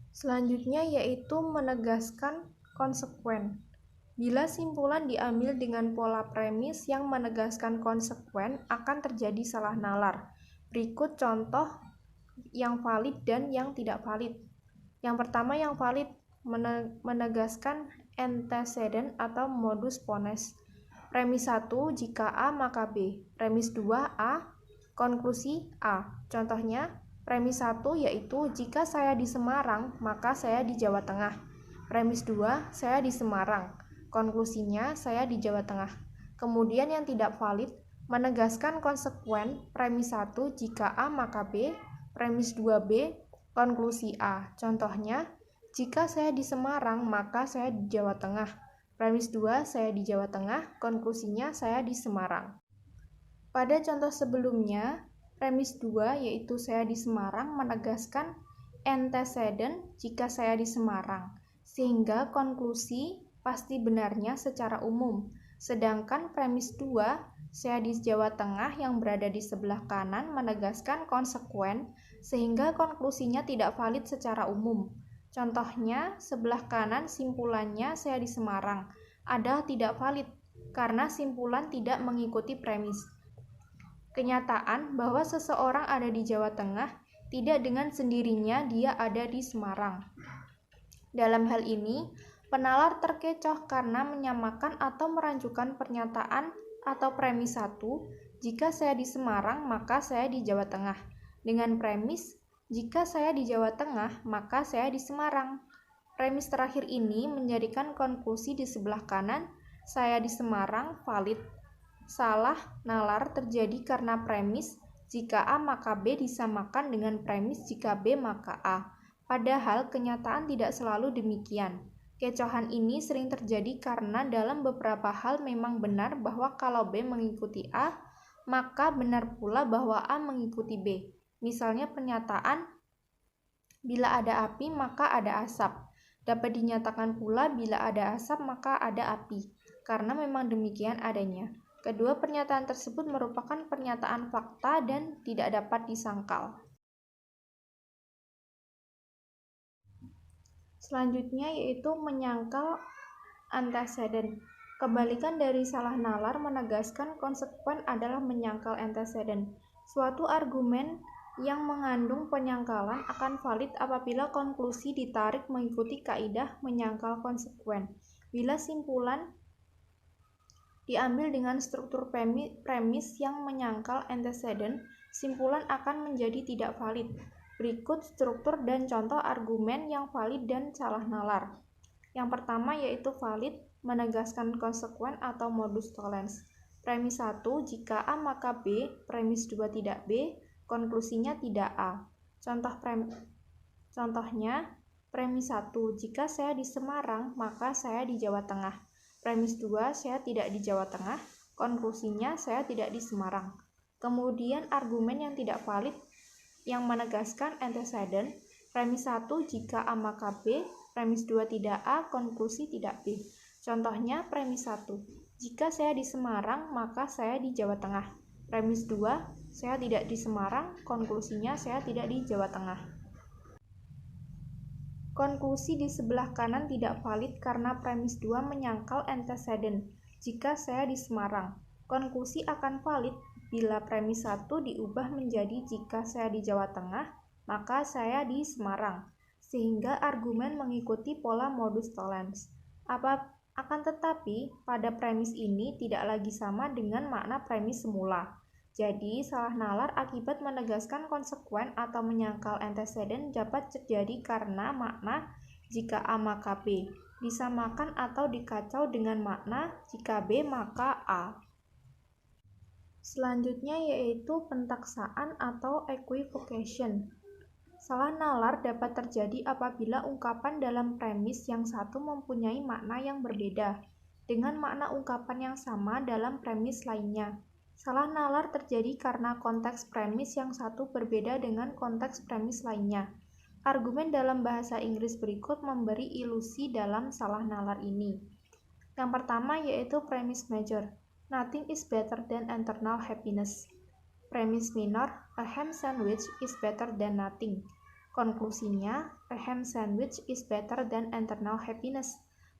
Selanjutnya yaitu menegaskan konsekuen. Bila simpulan diambil dengan pola premis yang menegaskan konsekuen, akan terjadi salah nalar. Berikut contoh yang valid dan yang tidak valid. Yang pertama yang valid menegaskan antecedent atau modus ponens. Premis 1, jika A maka B. Premis 2, A, konklusi A. Contohnya, premis 1 yaitu jika saya di Semarang, maka saya di Jawa Tengah. Premis 2, saya di Semarang. Konklusinya, saya di Jawa Tengah. Kemudian yang tidak valid, menegaskan konsekuen premis 1 jika A maka B, premis 2B, konklusi A. Contohnya, jika saya di Semarang, maka saya di Jawa Tengah. Premis 2, saya di Jawa Tengah, konklusinya saya di Semarang. Pada contoh sebelumnya, premis 2 yaitu saya di Semarang menegaskan antecedent jika saya di Semarang, sehingga konklusi pasti benarnya secara umum. Sedangkan premis 2, saya di Jawa Tengah yang berada di sebelah kanan menegaskan konsekuen, sehingga konklusinya tidak valid secara umum. Contohnya, sebelah kanan simpulannya saya di Semarang adalah tidak valid karena simpulan tidak mengikuti premis. Kenyataan bahwa seseorang ada di Jawa Tengah tidak dengan sendirinya dia ada di Semarang. Dalam hal ini, penalar terkecoh karena menyamakan atau merancukan pernyataan atau premis 1, jika saya di Semarang maka saya di Jawa Tengah, dengan premis jika saya di Jawa Tengah, maka saya di Semarang. Premis terakhir ini menjadikan konklusi di sebelah kanan, saya di Semarang, valid. Salah nalar terjadi karena premis jika A maka B disamakan dengan premis jika B maka A. Padahal kenyataan tidak selalu demikian. Kecohan ini sering terjadi karena dalam beberapa hal memang benar bahwa kalau B mengikuti A, maka benar pula bahwa A mengikuti B. Misalnya pernyataan, bila ada api maka ada asap. Dapat dinyatakan pula bila ada asap maka ada api, karena memang demikian adanya. Kedua pernyataan tersebut merupakan pernyataan fakta dan tidak dapat disangkal. Selanjutnya yaitu menyangkal antecedent. Kebalikan dari salah nalar menegaskan konsekuen adalah menyangkal antecedent. Suatu argumen yang mengandung penyangkalan akan valid apabila konklusi ditarik mengikuti kaidah menyangkal konsekuen. Bila simpulan diambil dengan struktur premis yang menyangkal antecedent, simpulan akan menjadi tidak valid. Berikut struktur dan contoh argumen yang valid dan salah nalar. Yang pertama yaitu valid, menegaskan konsekuen atau modus tollens. Premis 1, jika A maka B, premis 2 tidak B, konklusinya tidak A. Contohnya, premis 1, jika saya di Semarang, maka saya di Jawa Tengah. Premis 2, saya tidak di Jawa Tengah, konklusinya saya tidak di Semarang. Kemudian argumen yang tidak valid yang menegaskan antecedent, premis 1, jika A maka B, premis 2 tidak A, konklusi tidak B. Contohnya, premis 1, jika saya di Semarang, maka saya di Jawa Tengah. Premis 2, saya tidak di Semarang, konklusinya saya tidak di Jawa Tengah. Konklusi di sebelah kanan tidak valid karena premis 2 menyangkal antecedent. Jika saya di Semarang, konklusi akan valid bila premis 1 diubah menjadi jika saya di Jawa Tengah, maka saya di Semarang, sehingga argumen mengikuti pola modus tollens. Akan tetapi, pada premis ini tidak lagi sama dengan makna premis semula. Jadi, salah nalar akibat menegaskan konsekuen atau menyangkal antecedent dapat terjadi karena makna jika A maka B disamakan atau dikacau dengan makna jika B maka A. Selanjutnya yaitu pentaksaan atau equivocation. Salah nalar dapat terjadi apabila ungkapan dalam premis yang satu mempunyai makna yang berbeda dengan makna ungkapan yang sama dalam premis lainnya. Salah nalar terjadi karena konteks premis yang satu berbeda dengan konteks premis lainnya. Argumen dalam bahasa Inggris berikut memberi ilusi dalam salah nalar ini. Yang pertama yaitu premis major. Nothing is better than eternal happiness. Premis minor, a ham sandwich is better than nothing. Konklusinya, a ham sandwich is better than eternal happiness.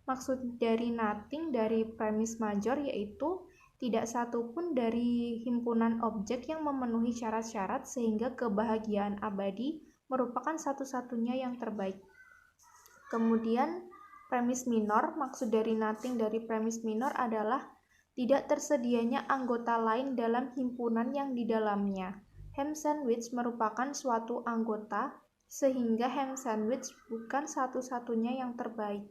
Maksud dari nothing dari premis major yaitu tidak satu pun dari himpunan objek yang memenuhi syarat-syarat sehingga kebahagiaan abadi merupakan satu-satunya yang terbaik. Kemudian, premis minor, maksud dari nothing dari premis minor adalah tidak tersedianya anggota lain dalam himpunan yang di dalamnya. Ham sandwich merupakan suatu anggota, sehingga ham sandwich bukan satu-satunya yang terbaik.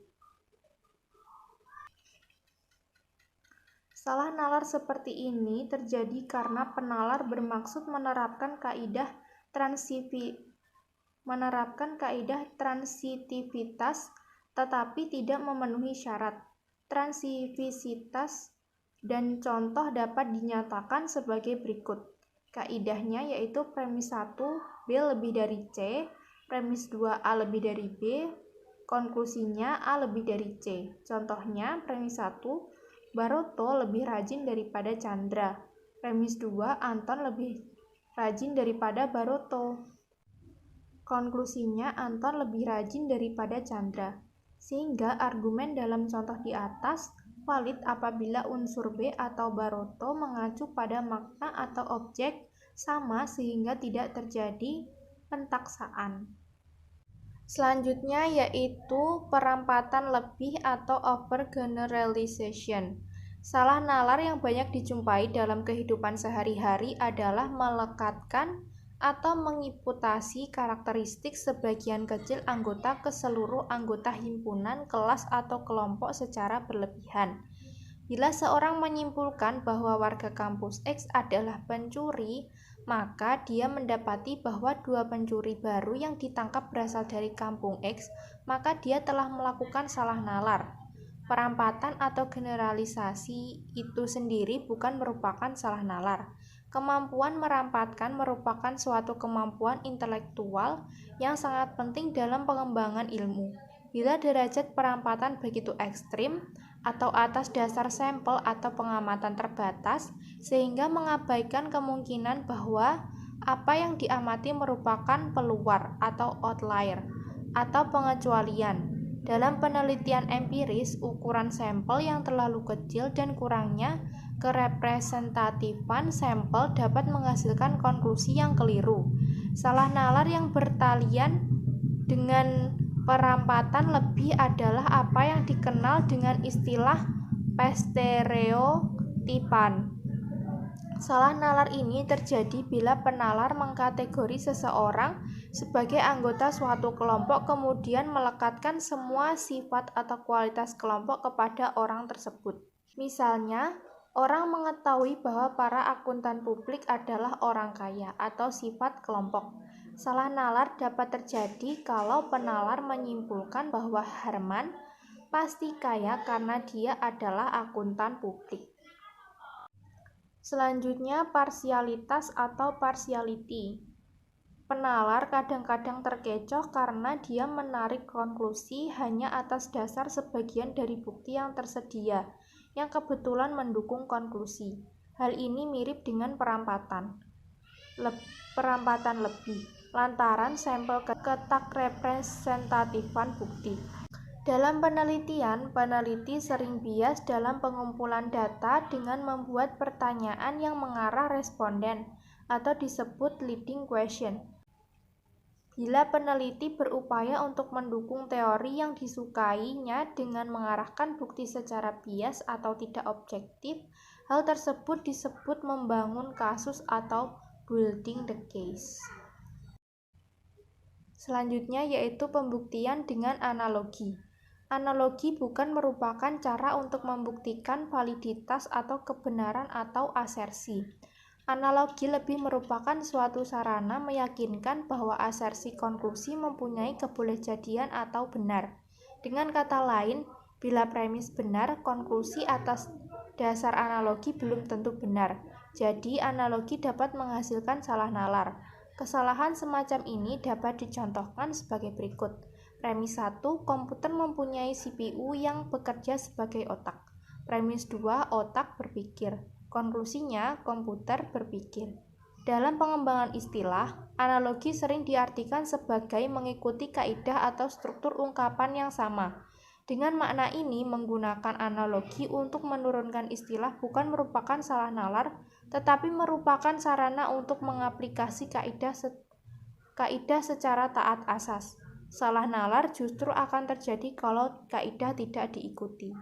Salah nalar seperti ini terjadi karena penalar bermaksud menerapkan kaidah transitivitas tetapi tidak memenuhi syarat. Transitivitas dan contoh dapat dinyatakan sebagai berikut. Kaidahnya yaitu premis 1 B lebih dari C, premis 2 A lebih dari B, konklusinya A lebih dari C. Contohnya premis 1 Baroto lebih rajin daripada Chandra. Premis 2, Anton lebih rajin daripada Baroto. Konklusinya Anton lebih rajin daripada Chandra. Sehingga argumen dalam contoh di atas valid apabila unsur B atau Baroto mengacu pada makna atau objek sama sehingga tidak terjadi pentaksaan. Selanjutnya yaitu perampatan lebih atau overgeneralization. Salah nalar yang banyak dijumpai dalam kehidupan sehari-hari adalah melekatkan atau mengimputasi karakteristik sebagian kecil anggota ke seluruh anggota himpunan, kelas, atau kelompok secara berlebihan. Bila seorang menyimpulkan bahwa warga kampus X adalah pencuri, maka dia mendapati bahwa 2 pencuri baru yang ditangkap berasal dari kampung X, maka dia telah melakukan salah nalar. Perampatan atau generalisasi itu sendiri bukan merupakan salah nalar. Kemampuan merampatkan merupakan suatu kemampuan intelektual yang sangat penting dalam pengembangan ilmu. Bila derajat perampatan begitu ekstrim atau atas dasar sampel atau pengamatan terbatas, sehingga mengabaikan kemungkinan bahwa apa yang diamati merupakan peluar atau outlier atau pengecualian. Dalam penelitian empiris, ukuran sampel yang terlalu kecil dan kurangnya kerepresentatifan sampel dapat menghasilkan konklusi yang keliru. Salah nalar yang bertalian dengan perampatan lebih adalah apa yang dikenal dengan istilah pestereotipan. Salah nalar ini terjadi bila penalar mengkategori seseorang sebagai anggota suatu kelompok kemudian melekatkan semua sifat atau kualitas kelompok kepada orang tersebut. Misalnya, orang mengetahui bahwa para akuntan publik adalah orang kaya atau sifat kelompok. Salah nalar dapat terjadi kalau penalar menyimpulkan bahwa Herman pasti kaya karena dia adalah akuntan publik. Selanjutnya, parsialitas atau partiality. Penalar kadang-kadang terkecoh karena dia menarik konklusi hanya atas dasar sebagian dari bukti yang tersedia, yang kebetulan mendukung konklusi. Hal ini mirip dengan perampatan lebih, lantaran sampel ketak representatifan bukti. Dalam penelitian, peneliti sering bias dalam pengumpulan data dengan membuat pertanyaan yang mengarah responden, atau disebut leading question. Bila peneliti berupaya untuk mendukung teori yang disukainya dengan mengarahkan bukti secara bias atau tidak objektif, hal tersebut disebut membangun kasus atau building the case. Selanjutnya yaitu pembuktian dengan analogi. Analogi bukan merupakan cara untuk membuktikan validitas atau kebenaran atau asersi. Analogi lebih merupakan suatu sarana meyakinkan bahwa asersi konklusi mempunyai kebolehjadian atau benar. Dengan kata lain, bila premis benar, konklusi atas dasar analogi belum tentu benar. Jadi, analogi dapat menghasilkan salah nalar. Kesalahan semacam ini dapat dicontohkan sebagai berikut. Premis 1, komputer mempunyai CPU yang bekerja sebagai otak. Premis 2, otak berpikir. Konklusinya, komputer berpikir. Dalam pengembangan istilah, analogi sering diartikan sebagai mengikuti kaidah atau struktur ungkapan yang sama. Dengan makna ini, menggunakan analogi untuk menurunkan istilah bukan merupakan salah nalar, tetapi merupakan sarana untuk mengaplikasi kaidah secara taat asas. Salah nalar justru akan terjadi kalau kaidah tidak diikuti.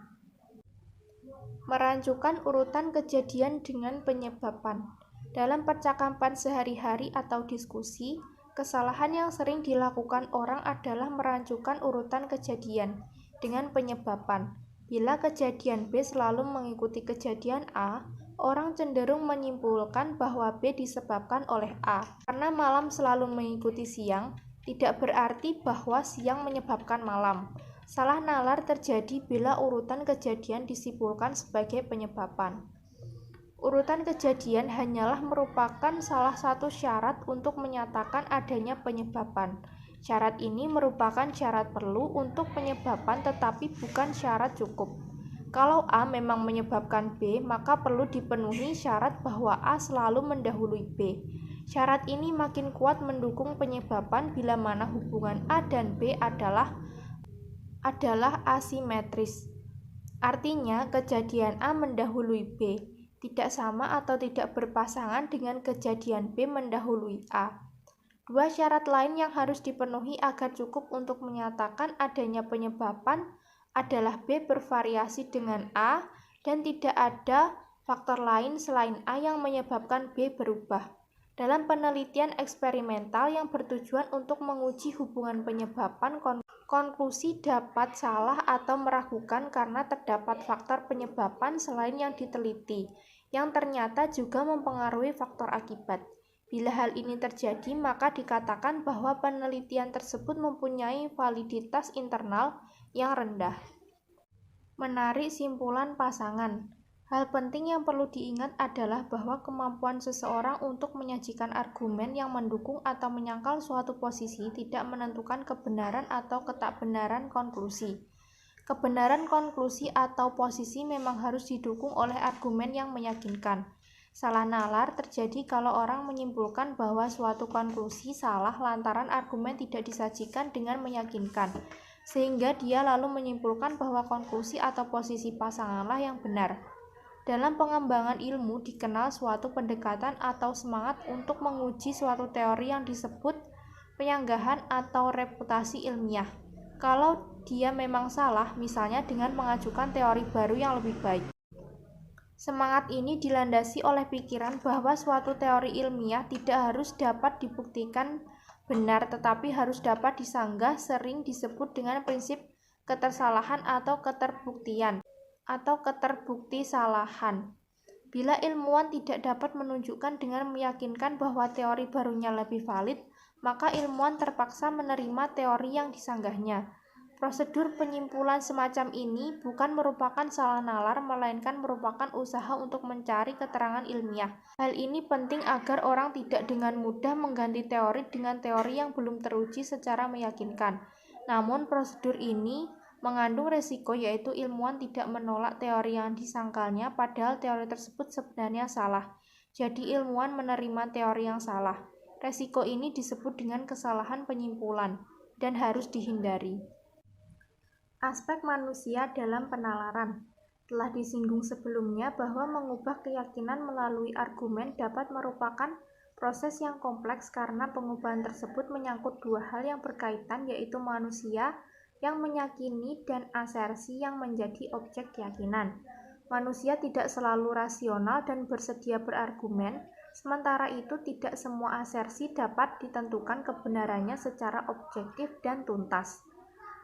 Merancukan urutan kejadian dengan penyebaban. Dalam percakapan sehari-hari atau diskusi, kesalahan yang sering dilakukan orang adalah merancukan urutan kejadian dengan penyebaban. Bila kejadian B selalu mengikuti kejadian A, orang cenderung menyimpulkan bahwa B disebabkan oleh A. Karena malam selalu mengikuti siang, tidak berarti bahwa siang menyebabkan malam. Salah nalar terjadi bila urutan kejadian disimpulkan sebagai penyebaban. Urutan kejadian hanyalah merupakan salah satu syarat untuk menyatakan adanya penyebaban. Syarat ini merupakan syarat perlu untuk penyebaban tetapi bukan syarat cukup. Kalau A memang menyebabkan B, maka perlu dipenuhi syarat bahwa A selalu mendahului B. Syarat ini makin kuat mendukung penyebaban bila mana hubungan A dan B adalah asimetris. Artinya, kejadian A mendahului B tidak sama atau tidak berpasangan dengan kejadian B mendahului A. Dua syarat lain yang harus dipenuhi agar cukup untuk menyatakan adanya penyebaban adalah B bervariasi dengan A dan tidak ada faktor lain selain A yang menyebabkan B berubah. Dalam penelitian eksperimental yang bertujuan untuk menguji hubungan penyebaban, konklusi dapat salah atau meragukan karena terdapat faktor penyebaban selain yang diteliti, yang ternyata juga mempengaruhi faktor akibat. Bila hal ini terjadi, maka dikatakan bahwa penelitian tersebut mempunyai validitas internal yang rendah. Menarik simpulan pasangan. Hal penting yang perlu diingat adalah bahwa kemampuan seseorang untuk menyajikan argumen yang mendukung atau menyangkal suatu posisi tidak menentukan kebenaran atau ketakbenaran konklusi. Kebenaran konklusi atau posisi memang harus didukung oleh argumen yang meyakinkan. Salah nalar terjadi kalau orang menyimpulkan bahwa suatu konklusi salah lantaran argumen tidak disajikan dengan meyakinkan, sehingga dia lalu menyimpulkan bahwa konklusi atau posisi pasanganlah yang benar. Dalam pengembangan ilmu dikenal suatu pendekatan atau semangat untuk menguji suatu teori yang disebut penyanggahan atau reputasi ilmiah. Kalau dia memang salah, misalnya dengan mengajukan teori baru yang lebih baik. Semangat ini dilandasi oleh pikiran bahwa suatu teori ilmiah tidak harus dapat dibuktikan benar tetapi harus dapat disanggah, sering disebut dengan prinsip ketersalahan atau keterbuktian atau keterbukti salahan. Bila ilmuwan tidak dapat menunjukkan dengan meyakinkan bahwa teori barunya lebih valid, maka ilmuwan terpaksa menerima teori yang disanggahnya. Prosedur penyimpulan semacam ini bukan merupakan salah nalar, melainkan merupakan usaha untuk mencari keterangan ilmiah. Hal ini penting agar orang tidak dengan mudah mengganti teori dengan teori yang belum teruji secara meyakinkan. Namun prosedur ini mengandung resiko, yaitu ilmuwan tidak menolak teori yang disangkalnya padahal teori tersebut sebenarnya salah. Jadi ilmuwan menerima teori yang salah. Resiko ini disebut dengan kesalahan penyimpulan dan harus dihindari. Aspek manusia dalam penalaran. Telah disinggung sebelumnya bahwa mengubah keyakinan melalui argumen dapat merupakan proses yang kompleks karena pengubahan tersebut menyangkut dua hal yang berkaitan, yaitu manusia yang meyakini dan asersi yang menjadi objek keyakinan. Manusia tidak selalu rasional dan bersedia berargumen, sementara itu tidak semua asersi dapat ditentukan kebenarannya secara objektif dan tuntas.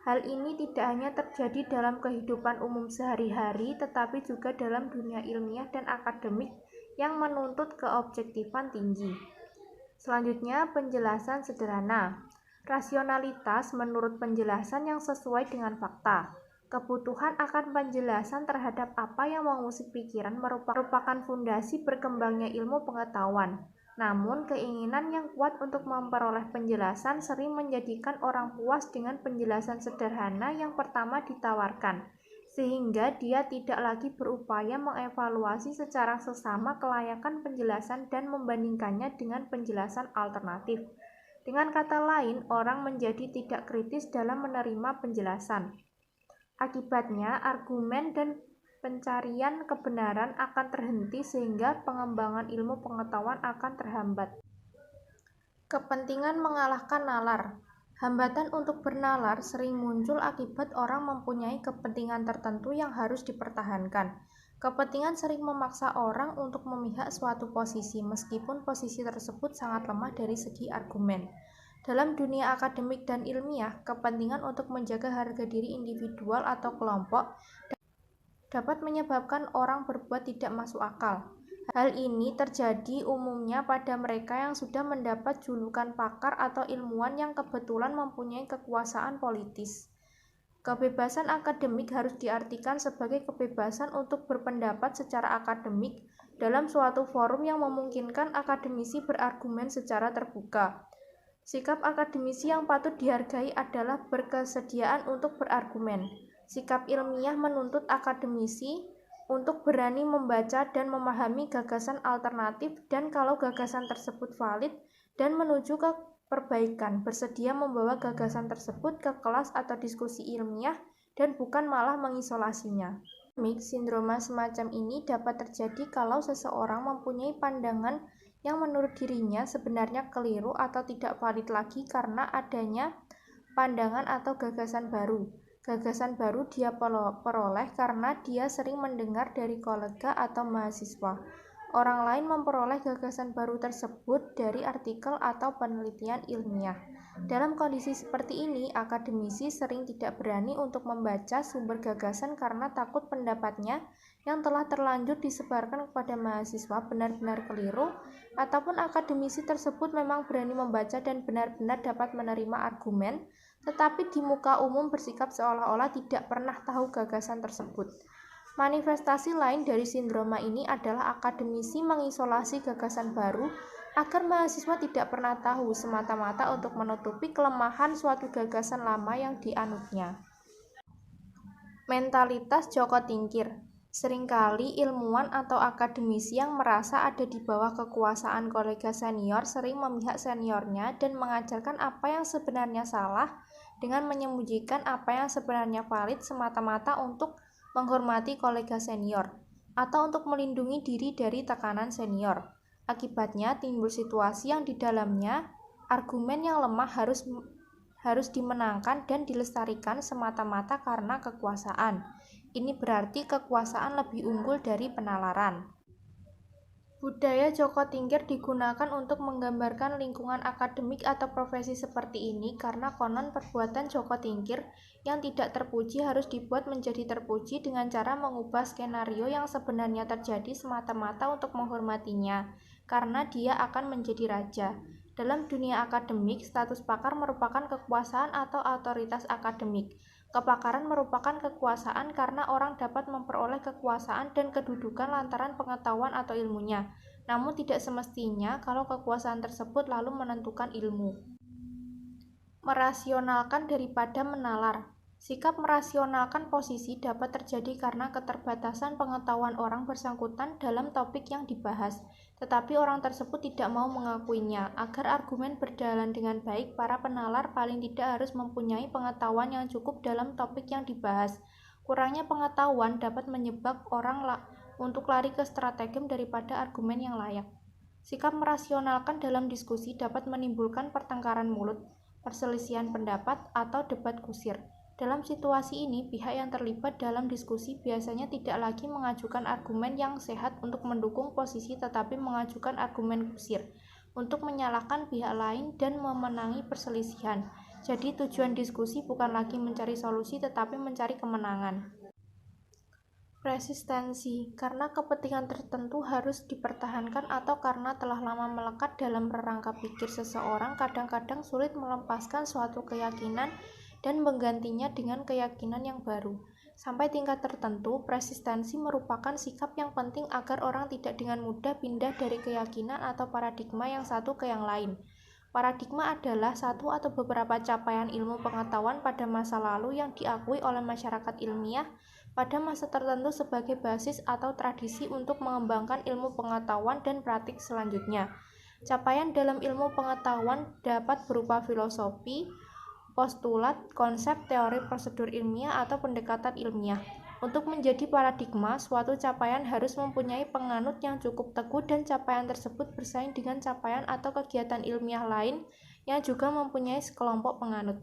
Hal ini tidak hanya terjadi dalam kehidupan umum sehari-hari, tetapi juga dalam dunia ilmiah dan akademik yang menuntut keobjektifan tinggi. Selanjutnya, penjelasan sederhana. Rasionalitas menurut penjelasan yang sesuai dengan fakta. Kebutuhan akan penjelasan terhadap apa yang mengusik pikiran merupakan fondasi berkembangnya ilmu pengetahuan. Namun, keinginan yang kuat untuk memperoleh penjelasan sering menjadikan orang puas dengan penjelasan sederhana yang pertama ditawarkan, sehingga dia tidak lagi berupaya mengevaluasi secara seksama kelayakan penjelasan dan membandingkannya dengan penjelasan alternatif. Dengan kata lain, orang menjadi tidak kritis dalam menerima penjelasan. Akibatnya, argumen dan pencarian kebenaran akan terhenti sehingga pengembangan ilmu pengetahuan akan terhambat. Kepentingan mengalahkan nalar. Hambatan untuk bernalar sering muncul akibat orang mempunyai kepentingan tertentu yang harus dipertahankan. Kepentingan sering memaksa orang untuk memihak suatu posisi, meskipun posisi tersebut sangat lemah dari segi argumen. Dalam dunia akademik dan ilmiah, kepentingan untuk menjaga harga diri individual atau kelompok dapat menyebabkan orang berbuat tidak masuk akal. Hal ini terjadi umumnya pada mereka yang sudah mendapat julukan pakar atau ilmuwan yang kebetulan mempunyai kekuasaan politis. Kebebasan akademik harus diartikan sebagai kebebasan untuk berpendapat secara akademik dalam suatu forum yang memungkinkan akademisi berargumen secara terbuka. Sikap akademisi yang patut dihargai adalah berkesediaan untuk berargumen. Sikap ilmiah menuntut akademisi untuk berani membaca dan memahami gagasan alternatif, dan kalau gagasan tersebut valid dan menuju ke perbaikan, bersedia membawa gagasan tersebut ke kelas atau diskusi ilmiah dan bukan malah mengisolasinya. Sindroma semacam ini dapat terjadi kalau seseorang mempunyai pandangan yang menurut dirinya sebenarnya keliru atau tidak valid lagi karena adanya pandangan atau gagasan baru. Gagasan baru dia peroleh karena dia sering mendengar dari kolega atau mahasiswa. Orang lain memperoleh gagasan baru tersebut dari artikel atau penelitian ilmiah. Dalam kondisi seperti ini, akademisi sering tidak berani untuk membaca sumber gagasan karena takut pendapatnya yang telah terlanjur disebarkan kepada mahasiswa benar-benar keliru, ataupun akademisi tersebut memang berani membaca dan benar-benar dapat menerima argumen, tetapi di muka umum bersikap seolah-olah tidak pernah tahu gagasan tersebut. Manifestasi lain dari sindroma ini adalah akademisi mengisolasi gagasan baru agar mahasiswa tidak pernah tahu, semata-mata untuk menutupi kelemahan suatu gagasan lama yang dianutnya. Mentalitas Joko Tingkir. Seringkali ilmuwan atau akademisi yang merasa ada di bawah kekuasaan kolega senior sering memihak seniornya dan mengajarkan apa yang sebenarnya salah dengan menyembunyikan apa yang sebenarnya valid semata-mata untuk menghormati kolega senior, atau untuk melindungi diri dari tekanan senior. Akibatnya timbul situasi yang di dalamnya argumen yang lemah harus dimenangkan dan dilestarikan semata-mata karena kekuasaan. Ini berarti kekuasaan lebih unggul dari penalaran. Budaya Joko Tingkir digunakan untuk menggambarkan lingkungan akademik atau profesi seperti ini karena konon perbuatan Joko Tingkir yang tidak terpuji harus dibuat menjadi terpuji dengan cara mengubah skenario yang sebenarnya terjadi semata-mata untuk menghormatinya, karena dia akan menjadi raja. Dalam dunia akademik, status pakar merupakan kekuasaan atau otoritas akademik. Kepakaran merupakan kekuasaan karena orang dapat memperoleh kekuasaan dan kedudukan lantaran pengetahuan atau ilmunya. Namun tidak semestinya kalau kekuasaan tersebut lalu menentukan ilmu. Merasionalkan daripada menalar. Sikap merasionalkan posisi dapat terjadi karena keterbatasan pengetahuan orang bersangkutan dalam topik yang dibahas, tetapi orang tersebut tidak mau mengakuinya. Agar argumen berjalan dengan baik, para penalar paling tidak harus mempunyai pengetahuan yang cukup dalam topik yang dibahas. Kurangnya pengetahuan dapat menyebab orang untuk lari ke stratagem daripada argumen yang layak. Sikap merasionalkan dalam diskusi dapat menimbulkan pertengkaran mulut, perselisihan pendapat, atau debat kusir. Dalam situasi ini, pihak yang terlibat dalam diskusi biasanya tidak lagi mengajukan argumen yang sehat untuk mendukung posisi, tetapi mengajukan argumen kusir untuk menyalahkan pihak lain dan memenangi perselisihan. Jadi tujuan diskusi bukan lagi mencari solusi, tetapi mencari kemenangan. Resistensi, karena kepentingan tertentu harus dipertahankan atau karena telah lama melekat dalam rangka pikir seseorang, kadang-kadang sulit melepaskan suatu keyakinan dan menggantinya dengan keyakinan yang baru. Sampai tingkat tertentu, resistensi merupakan sikap yang penting agar orang tidak dengan mudah pindah dari keyakinan atau paradigma yang satu ke yang lain. Paradigma adalah satu atau beberapa capaian ilmu pengetahuan pada masa lalu yang diakui oleh masyarakat ilmiah pada masa tertentu sebagai basis atau tradisi untuk mengembangkan ilmu pengetahuan dan praktik selanjutnya. Capaian dalam ilmu pengetahuan dapat berupa filosofi, postulat, konsep, teori, prosedur ilmiah, atau pendekatan ilmiah. Untuk menjadi paradigma, suatu capaian harus mempunyai penganut yang cukup teguh dan capaian tersebut bersaing dengan capaian atau kegiatan ilmiah lain yang juga mempunyai sekelompok penganut.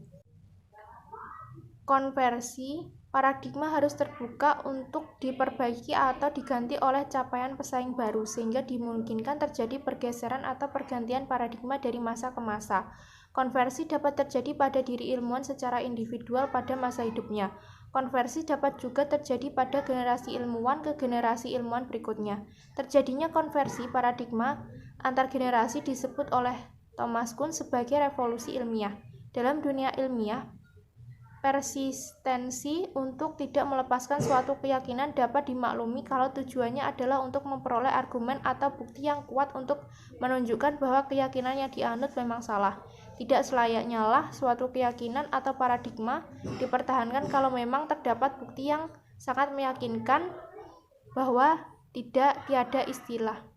Konversi Paradigma harus terbuka untuk diperbaiki atau diganti oleh capaian pesaing baru, sehingga dimungkinkan terjadi pergeseran atau pergantian paradigma dari masa ke masa. Konversi dapat terjadi pada diri ilmuwan secara individual pada masa hidupnya. Konversi dapat juga terjadi pada generasi ilmuwan ke generasi ilmuwan berikutnya. Terjadinya konversi paradigma antar generasi disebut oleh Thomas Kuhn sebagai revolusi ilmiah. Dalam dunia ilmiah, persistensi untuk tidak melepaskan suatu keyakinan dapat dimaklumi kalau tujuannya adalah untuk memperoleh argumen atau bukti yang kuat untuk menunjukkan bahwa keyakinan yang dianut memang salah. Tidak selayaknya lah suatu keyakinan atau paradigma dipertahankan kalau memang terdapat bukti yang sangat meyakinkan bahwa tiada istilah